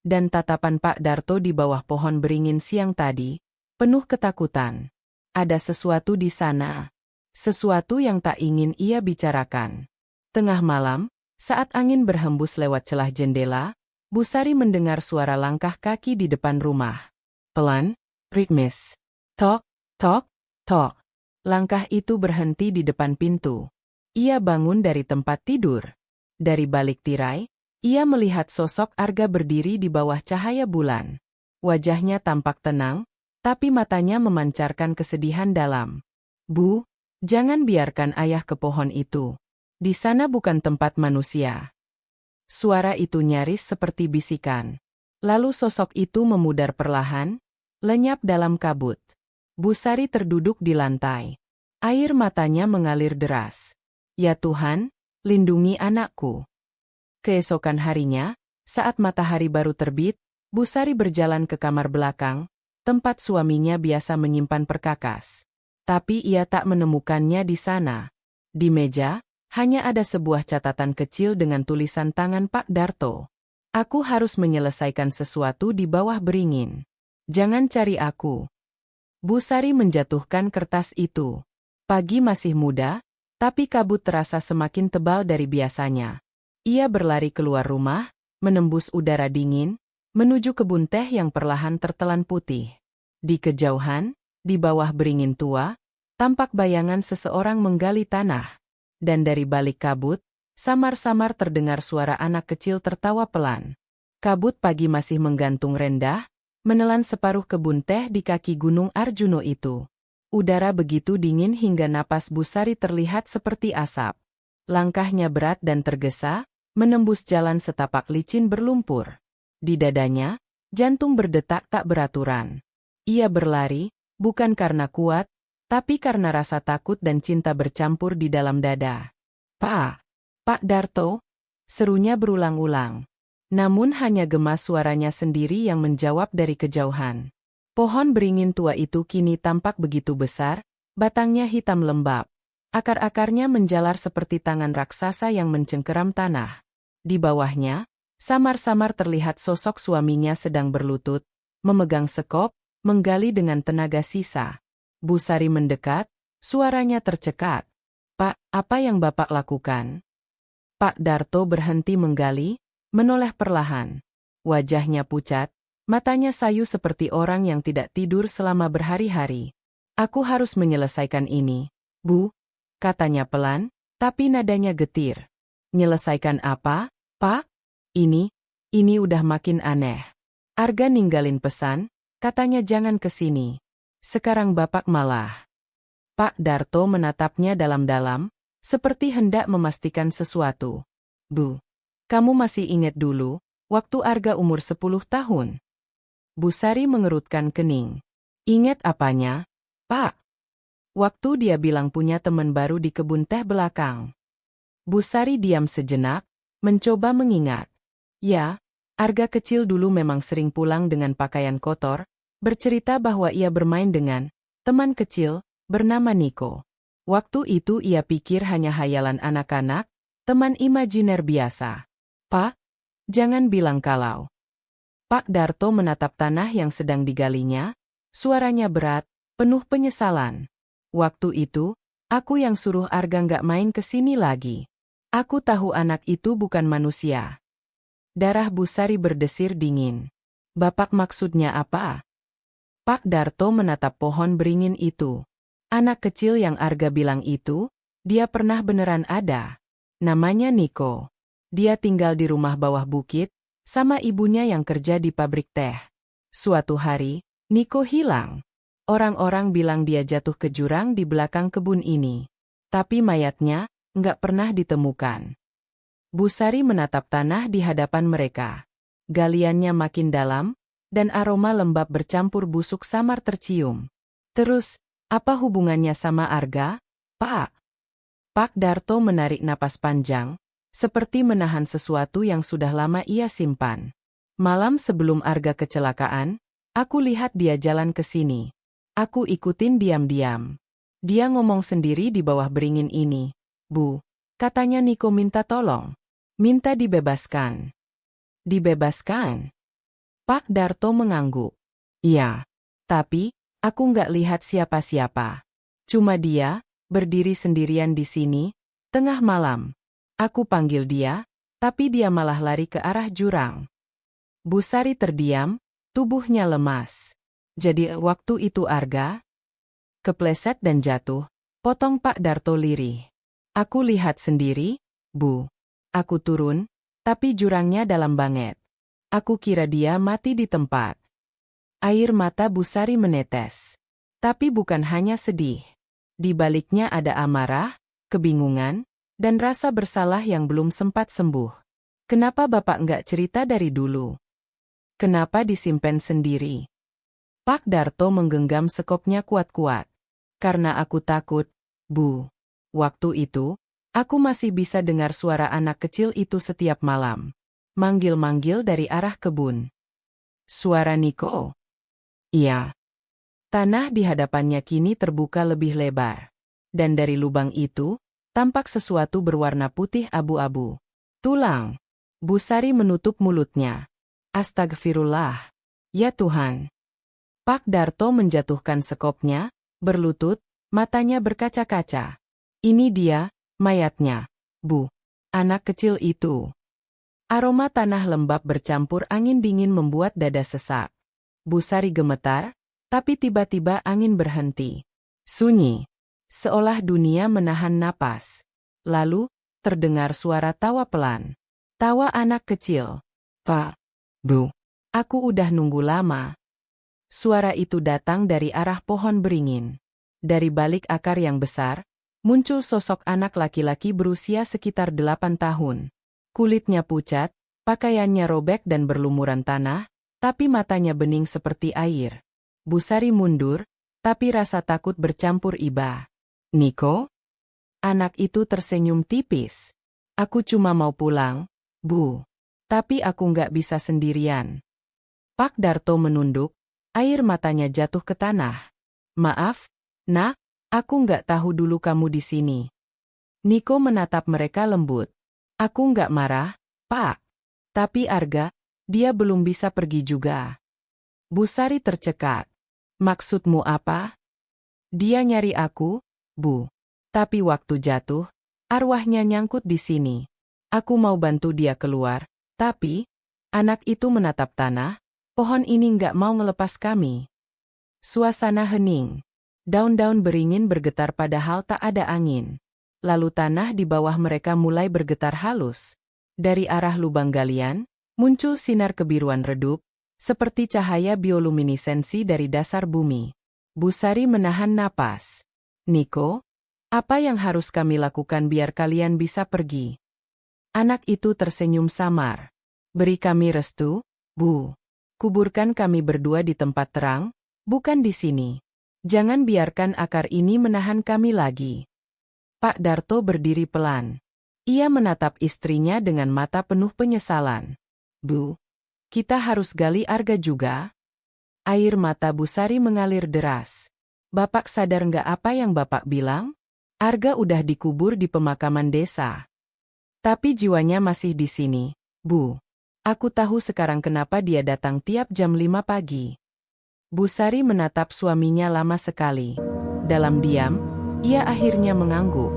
Dan tatapan Pak Darto di bawah pohon beringin siang tadi, penuh ketakutan. Ada sesuatu di sana. Sesuatu yang tak ingin ia bicarakan. Tengah malam, saat angin berhembus lewat celah jendela, Bu Sari mendengar suara langkah kaki di depan rumah. Pelan, ritmis. Tok, tok, tok. Langkah itu berhenti di depan pintu. Ia bangun dari tempat tidur. Dari balik tirai, ia melihat sosok Arga berdiri di bawah cahaya bulan. Wajahnya tampak tenang, tapi matanya memancarkan kesedihan dalam. Bu, jangan biarkan ayah ke pohon itu. Di sana bukan tempat manusia. Suara itu nyaris seperti bisikan. Lalu sosok itu memudar perlahan, lenyap dalam kabut. Bu Sari terduduk di lantai. Air matanya mengalir deras. Ya Tuhan, lindungi anakku. Keesokan harinya, saat matahari baru terbit, Bu Sari berjalan ke kamar belakang, tempat suaminya biasa menyimpan perkakas. Tapi ia tak menemukannya di sana. Di meja, hanya ada sebuah catatan kecil dengan tulisan tangan Pak Darto. Aku harus menyelesaikan sesuatu di bawah beringin. Jangan cari aku. Bu Sari menjatuhkan kertas itu. Pagi masih muda, tapi kabut terasa semakin tebal dari biasanya. Ia berlari keluar rumah, menembus udara dingin, menuju kebun teh yang perlahan tertelan putih. Di kejauhan, di bawah beringin tua, tampak bayangan seseorang menggali tanah. Dan dari balik kabut, samar-samar terdengar suara anak kecil tertawa pelan. Kabut pagi masih menggantung rendah, menelan separuh kebun teh di kaki Gunung Arjuno itu. Udara begitu dingin hingga napas Bu Sari terlihat seperti asap. Langkahnya berat dan tergesa, menembus jalan setapak licin berlumpur. Di dadanya, jantung berdetak tak beraturan. Ia berlari, bukan karena kuat, tapi karena rasa takut dan cinta bercampur di dalam dada. Pak Darto, serunya berulang-ulang. Namun hanya gemas suaranya sendiri yang menjawab dari kejauhan. Pohon beringin tua itu kini tampak begitu besar, batangnya hitam lembab. Akar-akarnya menjalar seperti tangan raksasa yang mencengkeram tanah. Di bawahnya, samar-samar terlihat sosok suaminya sedang berlutut, memegang sekop, menggali dengan tenaga sisa. Bu Sari mendekat, suaranya tercekat. Pak, apa yang Bapak lakukan? Pak Darto berhenti menggali, menoleh perlahan. Wajahnya pucat, matanya sayu seperti orang yang tidak tidur selama berhari-hari. Aku harus menyelesaikan ini, Bu, katanya pelan, tapi nadanya getir. Nyelesaikan apa, Pak? Ini udah makin aneh. Arga ninggalin pesan, katanya jangan ke sini. Sekarang Bapak malah. Pak Darto menatapnya dalam-dalam, seperti hendak memastikan sesuatu. Bu, kamu masih ingat dulu, waktu Arga umur 10 tahun? Bu Sari mengerutkan kening. Ingat apanya, Pak? Waktu dia bilang punya teman baru di kebun teh belakang. Bu Sari diam sejenak, mencoba mengingat. Ya, Arga kecil dulu memang sering pulang dengan pakaian kotor, bercerita bahwa ia bermain dengan teman kecil bernama Niko. Waktu itu ia pikir hanya hayalan anak-anak, teman imajiner biasa. Pak, jangan bilang kalau. Pak Darto menatap tanah yang sedang digalinya, suaranya berat, penuh penyesalan. Waktu itu, aku yang suruh Arga nggak main ke sini lagi. Aku tahu anak itu bukan manusia. Darah Bu Sari berdesir dingin. Bapak maksudnya apa? Pak Darto menatap pohon beringin itu. Anak kecil yang Arga bilang itu, dia pernah beneran ada. Namanya Niko. Dia tinggal di rumah bawah bukit, sama ibunya yang kerja di pabrik teh. Suatu hari, Niko hilang. Orang-orang bilang dia jatuh ke jurang di belakang kebun ini. Tapi mayatnya nggak pernah ditemukan. Bu Sari menatap tanah di hadapan mereka. Galiannya makin dalam, dan aroma lembab bercampur busuk samar tercium. Terus, apa hubungannya sama Arga, Pak? Pak Darto menarik napas panjang, seperti menahan sesuatu yang sudah lama ia simpan. Malam sebelum Arga kecelakaan, aku lihat dia jalan ke sini. Aku ikutin diam-diam. Dia ngomong sendiri di bawah beringin ini. Bu, katanya Niko minta tolong. Minta dibebaskan. Dibebaskan? Pak Darto mengangguk. Iya, tapi aku nggak lihat siapa-siapa. Cuma dia, berdiri sendirian di sini, tengah malam. Aku panggil dia, tapi dia malah lari ke arah jurang. Bu Sari terdiam, tubuhnya lemas. Jadi waktu itu Arga kepleset dan jatuh, potong Pak Darto lirih. Aku lihat sendiri, Bu. Aku turun, tapi jurangnya dalam banget. Aku kira dia mati di tempat. Air mata Bu Sari menetes. Tapi bukan hanya sedih. Di baliknya ada amarah, kebingungan, dan rasa bersalah yang belum sempat sembuh. Kenapa Bapak nggak cerita dari dulu? Kenapa disimpan sendiri? Pak Darto menggenggam sekopnya kuat-kuat. Karena aku takut, Bu. Waktu itu, aku masih bisa dengar suara anak kecil itu setiap malam. Manggil-manggil dari arah kebun. Suara Niko. Iya. Tanah di hadapannya kini terbuka lebih lebar. Dan dari lubang itu, tampak sesuatu berwarna putih abu-abu. Tulang. Bu Sari menutup mulutnya. Astagfirullah. Ya Tuhan. Pak Darto menjatuhkan sekopnya, berlutut, matanya berkaca-kaca. Ini dia, mayatnya. Bu. Anak kecil itu. Aroma tanah lembab bercampur angin dingin membuat dada sesak. Bu Sari gemetar, tapi tiba-tiba angin berhenti. Sunyi. Seolah dunia menahan napas. Lalu, terdengar suara tawa pelan. Tawa anak kecil. Pak. Bu. Aku udah nunggu lama. Suara itu datang dari arah pohon beringin. Dari balik akar yang besar, muncul sosok anak laki-laki berusia sekitar 8 tahun. Kulitnya pucat, pakaiannya robek dan berlumuran tanah, tapi matanya bening seperti air. Bu Sari mundur, tapi rasa takut bercampur iba. Niko? Anak itu tersenyum tipis. Aku cuma mau pulang, Bu. Tapi aku nggak bisa sendirian. Pak Darto menunduk, air matanya jatuh ke tanah. Maaf, Nak, aku nggak tahu dulu kamu di sini. Niko menatap mereka lembut. Aku nggak marah, Pak. Tapi Arga, dia belum bisa pergi juga. Bu Sari tercekat. Maksudmu apa? Dia nyari aku, Bu. Tapi waktu jatuh, arwahnya nyangkut di sini. Aku mau bantu dia keluar, tapi anak itu menatap tanah. Pohon ini nggak mau ngelepas kami. Suasana hening. Daun-daun beringin bergetar padahal tak ada angin. Lalu tanah di bawah mereka mulai bergetar halus. Dari arah lubang galian, muncul sinar kebiruan redup, seperti cahaya bioluminesensi dari dasar bumi. Bu Sari menahan napas. Niko, apa yang harus kami lakukan biar kalian bisa pergi? Anak itu tersenyum samar. Beri kami restu, Bu. Kuburkan kami berdua di tempat terang, bukan di sini. Jangan biarkan akar ini menahan kami lagi. Pak Darto berdiri pelan. Ia menatap istrinya dengan mata penuh penyesalan. Bu, kita harus gali Arga juga? Air mata Bu Sari mengalir deras. Bapak sadar nggak apa yang Bapak bilang? Arga udah dikubur di pemakaman desa. Tapi jiwanya masih di sini, Bu. Aku tahu sekarang kenapa dia datang tiap jam 5 pagi. Bu Sari menatap suaminya lama sekali. Dalam diam, ia akhirnya mengangguk.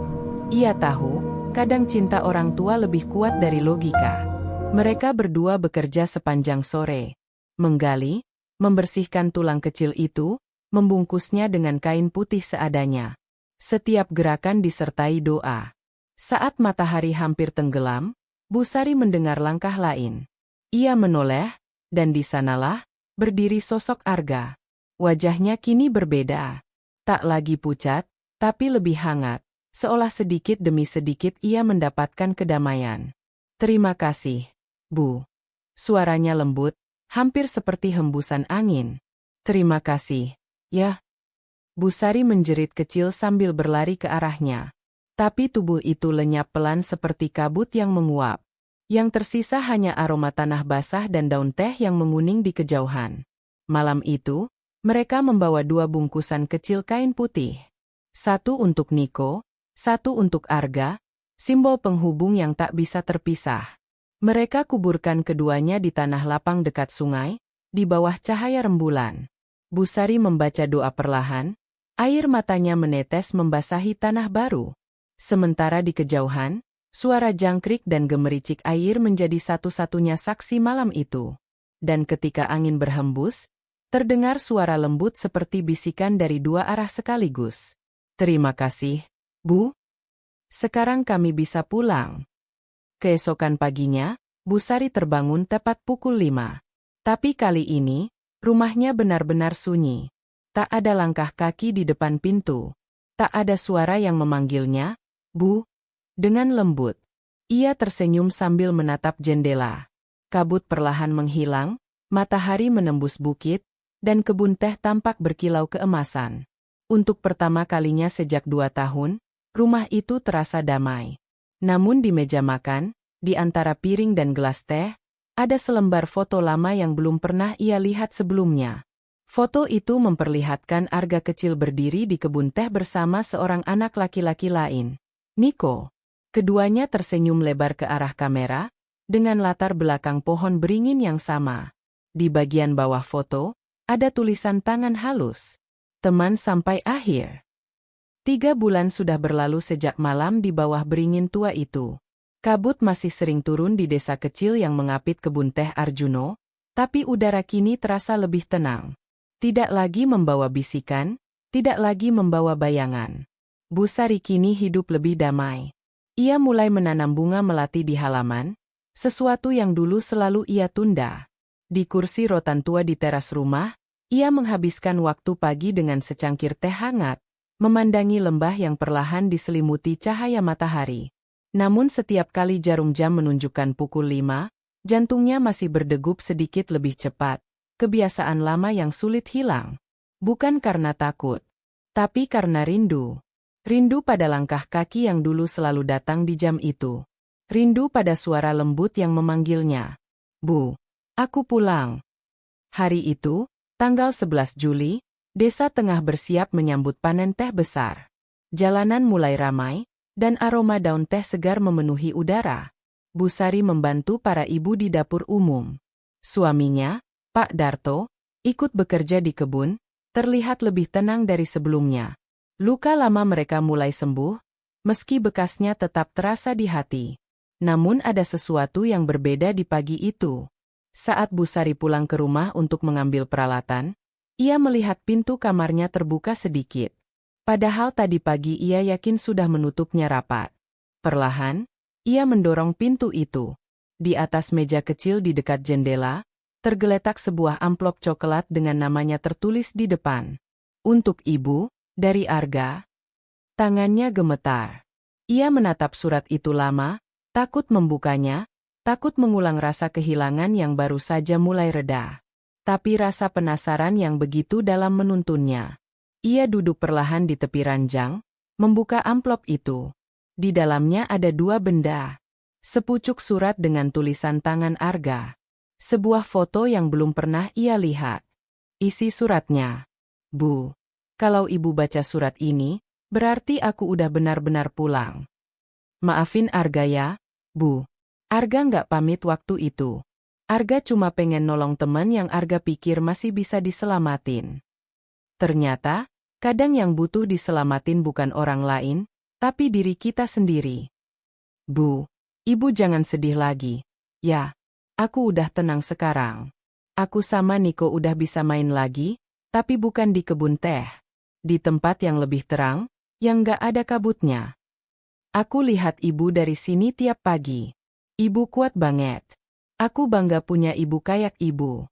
Ia tahu, kadang cinta orang tua lebih kuat dari logika. Mereka berdua bekerja sepanjang sore. Menggali, membersihkan tulang kecil itu, membungkusnya dengan kain putih seadanya. Setiap gerakan disertai doa. Saat matahari hampir tenggelam, Bu Sari mendengar langkah lain. Ia menoleh, dan di sanalah, berdiri sosok Arga. Wajahnya kini berbeda. Tak lagi pucat, tapi lebih hangat. Seolah sedikit demi sedikit ia mendapatkan kedamaian. Terima kasih, Bu. Suaranya lembut, hampir seperti hembusan angin. Terima kasih, ya. Bu Sari menjerit kecil sambil berlari ke arahnya. Tapi tubuh itu lenyap pelan seperti kabut yang menguap. Yang tersisa hanya aroma tanah basah dan daun teh yang menguning di kejauhan. Malam itu, mereka membawa 2 bungkusan kecil kain putih. Satu untuk Niko, satu untuk Arga, simbol penghubung yang tak bisa terpisah. Mereka kuburkan keduanya di tanah lapang dekat sungai, di bawah cahaya rembulan. Bu Sari membaca doa perlahan, Air matanya menetes membasahi tanah baru. Sementara di kejauhan, suara jangkrik dan gemericik air menjadi satu-satunya saksi malam itu. Dan ketika angin berhembus, terdengar suara lembut seperti bisikan dari dua arah sekaligus. "Terima kasih, Bu. Sekarang kami bisa pulang." Keesokan paginya, Bu Sari terbangun tepat pukul 5. Tapi kali ini, rumahnya benar-benar sunyi. Tak ada langkah kaki di depan pintu. Tak ada suara yang memanggilnya, "Bu." Dengan lembut, ia tersenyum sambil menatap jendela. Kabut perlahan menghilang, matahari menembus bukit, dan kebun teh tampak berkilau keemasan. Untuk pertama kalinya sejak 2 tahun, rumah itu terasa damai. Namun di meja makan, di antara piring dan gelas teh, ada selembar foto lama yang belum pernah ia lihat sebelumnya. Foto itu memperlihatkan Arga kecil berdiri di kebun teh bersama seorang anak laki-laki lain, Niko. Keduanya tersenyum lebar ke arah kamera, dengan latar belakang pohon beringin yang sama. Di bagian bawah foto, ada tulisan tangan halus. "Teman sampai akhir." 3 bulan sudah berlalu sejak malam di bawah beringin tua itu. Kabut masih sering turun di desa kecil yang mengapit kebun teh Arjuno, tapi udara kini terasa lebih tenang. Tidak lagi membawa bisikan, tidak lagi membawa bayangan. Bu Sari kini hidup lebih damai. Ia mulai menanam bunga melati di halaman, sesuatu yang dulu selalu ia tunda. Di kursi rotan tua di teras rumah, ia menghabiskan waktu pagi dengan secangkir teh hangat, memandangi lembah yang perlahan diselimuti cahaya matahari. Namun setiap kali jarum jam menunjukkan pukul 5, jantungnya masih berdegup sedikit lebih cepat. Kebiasaan lama yang sulit hilang. Bukan karena takut, tapi karena rindu. Rindu pada langkah kaki yang dulu selalu datang di jam itu. Rindu pada suara lembut yang memanggilnya. "Bu, aku pulang." Hari itu, tanggal 11 Juli, desa tengah bersiap menyambut panen teh besar. Jalanan mulai ramai, dan aroma daun teh segar memenuhi udara. Bu Sari membantu para ibu di dapur umum. Suaminya, Pak Darto, ikut bekerja di kebun, terlihat lebih tenang dari sebelumnya. Luka lama mereka mulai sembuh, meski bekasnya tetap terasa di hati. Namun ada sesuatu yang berbeda di pagi itu. Saat Bu Sari pulang ke rumah untuk mengambil peralatan, ia melihat pintu kamarnya terbuka sedikit. Padahal tadi pagi ia yakin sudah menutupnya rapat. Perlahan, ia mendorong pintu itu. Di atas meja kecil di dekat jendela, tergeletak sebuah amplop coklat dengan namanya tertulis di depan. "Untuk Ibu, dari Arga." Tangannya gemetar. Ia menatap surat itu lama, takut membukanya, takut mengulang rasa kehilangan yang baru saja mulai reda. Tapi rasa penasaran yang begitu dalam menuntunnya. Ia duduk perlahan di tepi ranjang, membuka amplop itu. Di dalamnya ada 2 benda. Sepucuk surat dengan tulisan tangan Arga. Sebuah foto yang belum pernah ia lihat. Isi suratnya, "Bu, kalau Ibu baca surat ini, berarti aku udah benar-benar pulang. Maafin Arga ya, Bu." Arga nggak pamit waktu itu. Arga cuma pengen nolong teman yang Arga pikir masih bisa diselamatin. Ternyata, kadang yang butuh diselamatin bukan orang lain, tapi diri kita sendiri. "Bu, Ibu jangan sedih lagi. Ya. Aku udah tenang sekarang. Aku sama Niko udah bisa main lagi, tapi bukan di kebun teh. Di tempat yang lebih terang, yang gak ada kabutnya. Aku lihat Ibu dari sini tiap pagi. Ibu kuat banget. Aku bangga punya ibu kayak Ibu.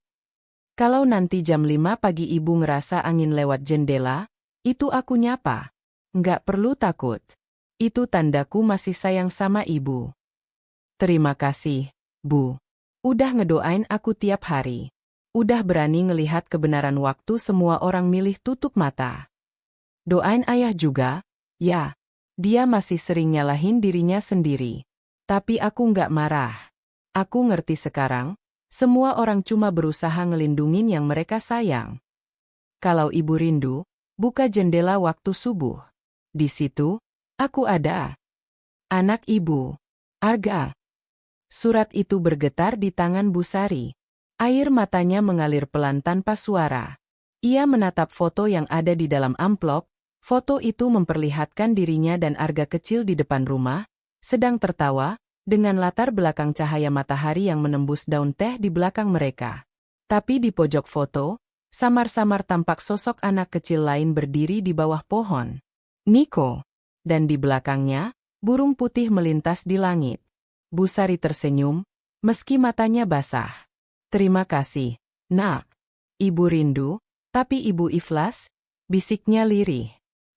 Kalau nanti jam 5 pagi Ibu ngerasa angin lewat jendela, itu aku nyapa. Nggak perlu takut. Itu tandaku masih sayang sama Ibu." "Terima kasih, Bu. Udah ngedoain aku tiap hari. Udah berani ngelihat kebenaran waktu semua orang milih tutup mata. Doain Ayah juga, ya. Dia masih sering nyalahin dirinya sendiri. Tapi aku nggak marah. Aku ngerti sekarang, semua orang cuma berusaha ngelindungin yang mereka sayang. Kalau Ibu rindu, buka jendela waktu subuh. Di situ, aku ada. Anak Ibu, Arga." Surat itu bergetar di tangan Bu Sari. Air matanya mengalir pelan tanpa suara. Ia menatap foto yang ada di dalam amplop, Foto itu memperlihatkan dirinya dan Arga kecil di depan rumah, sedang tertawa, dengan latar belakang cahaya matahari yang menembus daun teh di belakang mereka. Tapi di pojok foto, samar-samar tampak sosok anak kecil lain berdiri di bawah pohon. Niko. Dan di belakangnya, burung putih melintas di langit. Bu Sari tersenyum, meski matanya basah. Terima kasih, Nak. Ibu rindu, tapi ibu ikhlas, bisiknya lirih.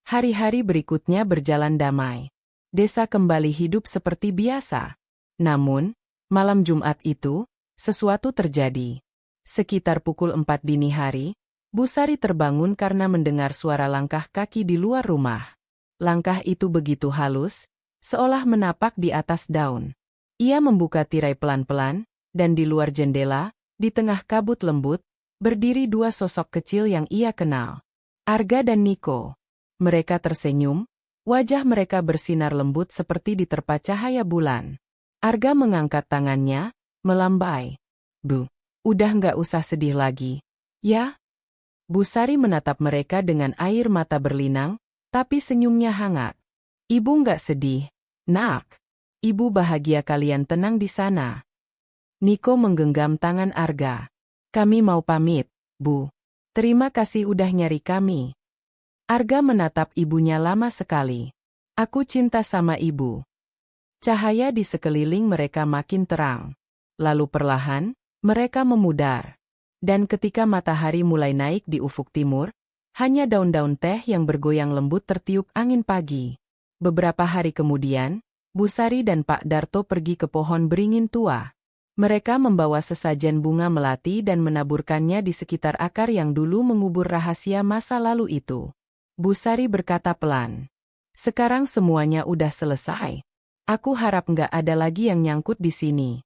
Hari-hari berikutnya berjalan damai. Desa kembali hidup seperti biasa. Namun, malam Jumat itu, sesuatu terjadi. Sekitar pukul 4 dini hari, Bu Sari terbangun karena mendengar suara langkah kaki di luar rumah. Langkah itu begitu halus, seolah menapak di atas daun. Ia membuka tirai pelan-pelan, dan di luar jendela, di tengah kabut lembut, berdiri dua sosok kecil yang ia kenal. Arga dan Niko. Mereka tersenyum, wajah mereka bersinar lembut seperti diterpa cahaya bulan. Arga mengangkat tangannya, melambai. Bu, udah nggak usah sedih lagi, ya? Bu Sari menatap mereka dengan air mata berlinang, tapi senyumnya hangat. Ibu nggak sedih, Nak. Ibu bahagia kalian tenang di sana. Niko menggenggam tangan Arga. Kami mau pamit, Bu. Terima kasih udah nyari kami. Arga menatap ibunya lama sekali. Aku cinta sama ibu. Cahaya di sekeliling mereka makin terang. Lalu perlahan, mereka memudar. Dan ketika matahari mulai naik di ufuk timur, hanya daun-daun teh yang bergoyang lembut tertiup angin pagi. Beberapa hari kemudian, Bu Sari dan Pak Darto pergi ke pohon beringin tua. Mereka membawa sesajen bunga melati dan menaburkannya di sekitar akar yang dulu mengubur rahasia masa lalu itu. Bu Sari berkata pelan, "Sekarang semuanya udah selesai. Aku harap nggak ada lagi yang nyangkut di sini."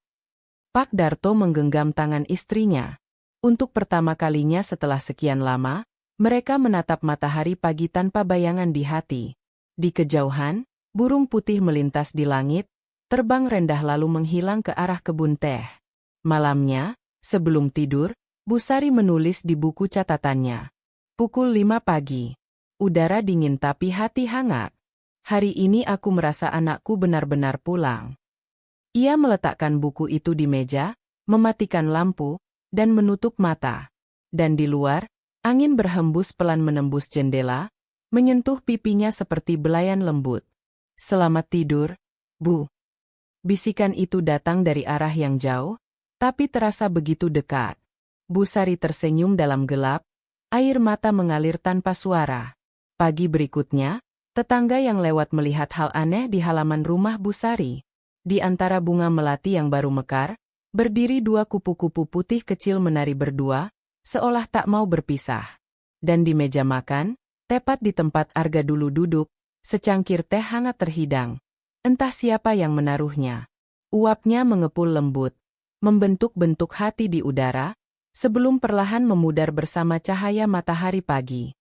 Pak Darto menggenggam tangan istrinya. Untuk pertama kalinya setelah sekian lama, mereka menatap matahari pagi tanpa bayangan di hati. Di kejauhan, burung putih melintas di langit, terbang rendah lalu menghilang ke arah kebun teh. Malamnya, sebelum tidur, Bu Sari menulis di buku catatannya. Pukul 5 pagi. Udara dingin tapi hati hangat. Hari ini aku merasa anakku benar-benar pulang. Ia meletakkan buku itu di meja, mematikan lampu, dan menutup mata. Dan di luar, angin berhembus pelan menembus jendela, menyentuh pipinya seperti belayan lembut. Selamat tidur, Bu. Bisikan itu datang dari arah yang jauh, tapi terasa begitu dekat. Bu Sari tersenyum dalam gelap, air mata mengalir tanpa suara. Pagi berikutnya, tetangga yang lewat melihat hal aneh di halaman rumah Bu Sari. Di antara bunga melati yang baru mekar, berdiri dua kupu-kupu putih kecil menari berdua, seolah tak mau berpisah. Dan di meja makan, tepat di tempat Arga dulu duduk, secangkir teh hangat terhidang. Entah siapa yang menaruhnya. Uapnya mengepul lembut, membentuk-bentuk hati di udara, sebelum perlahan memudar bersama cahaya matahari pagi.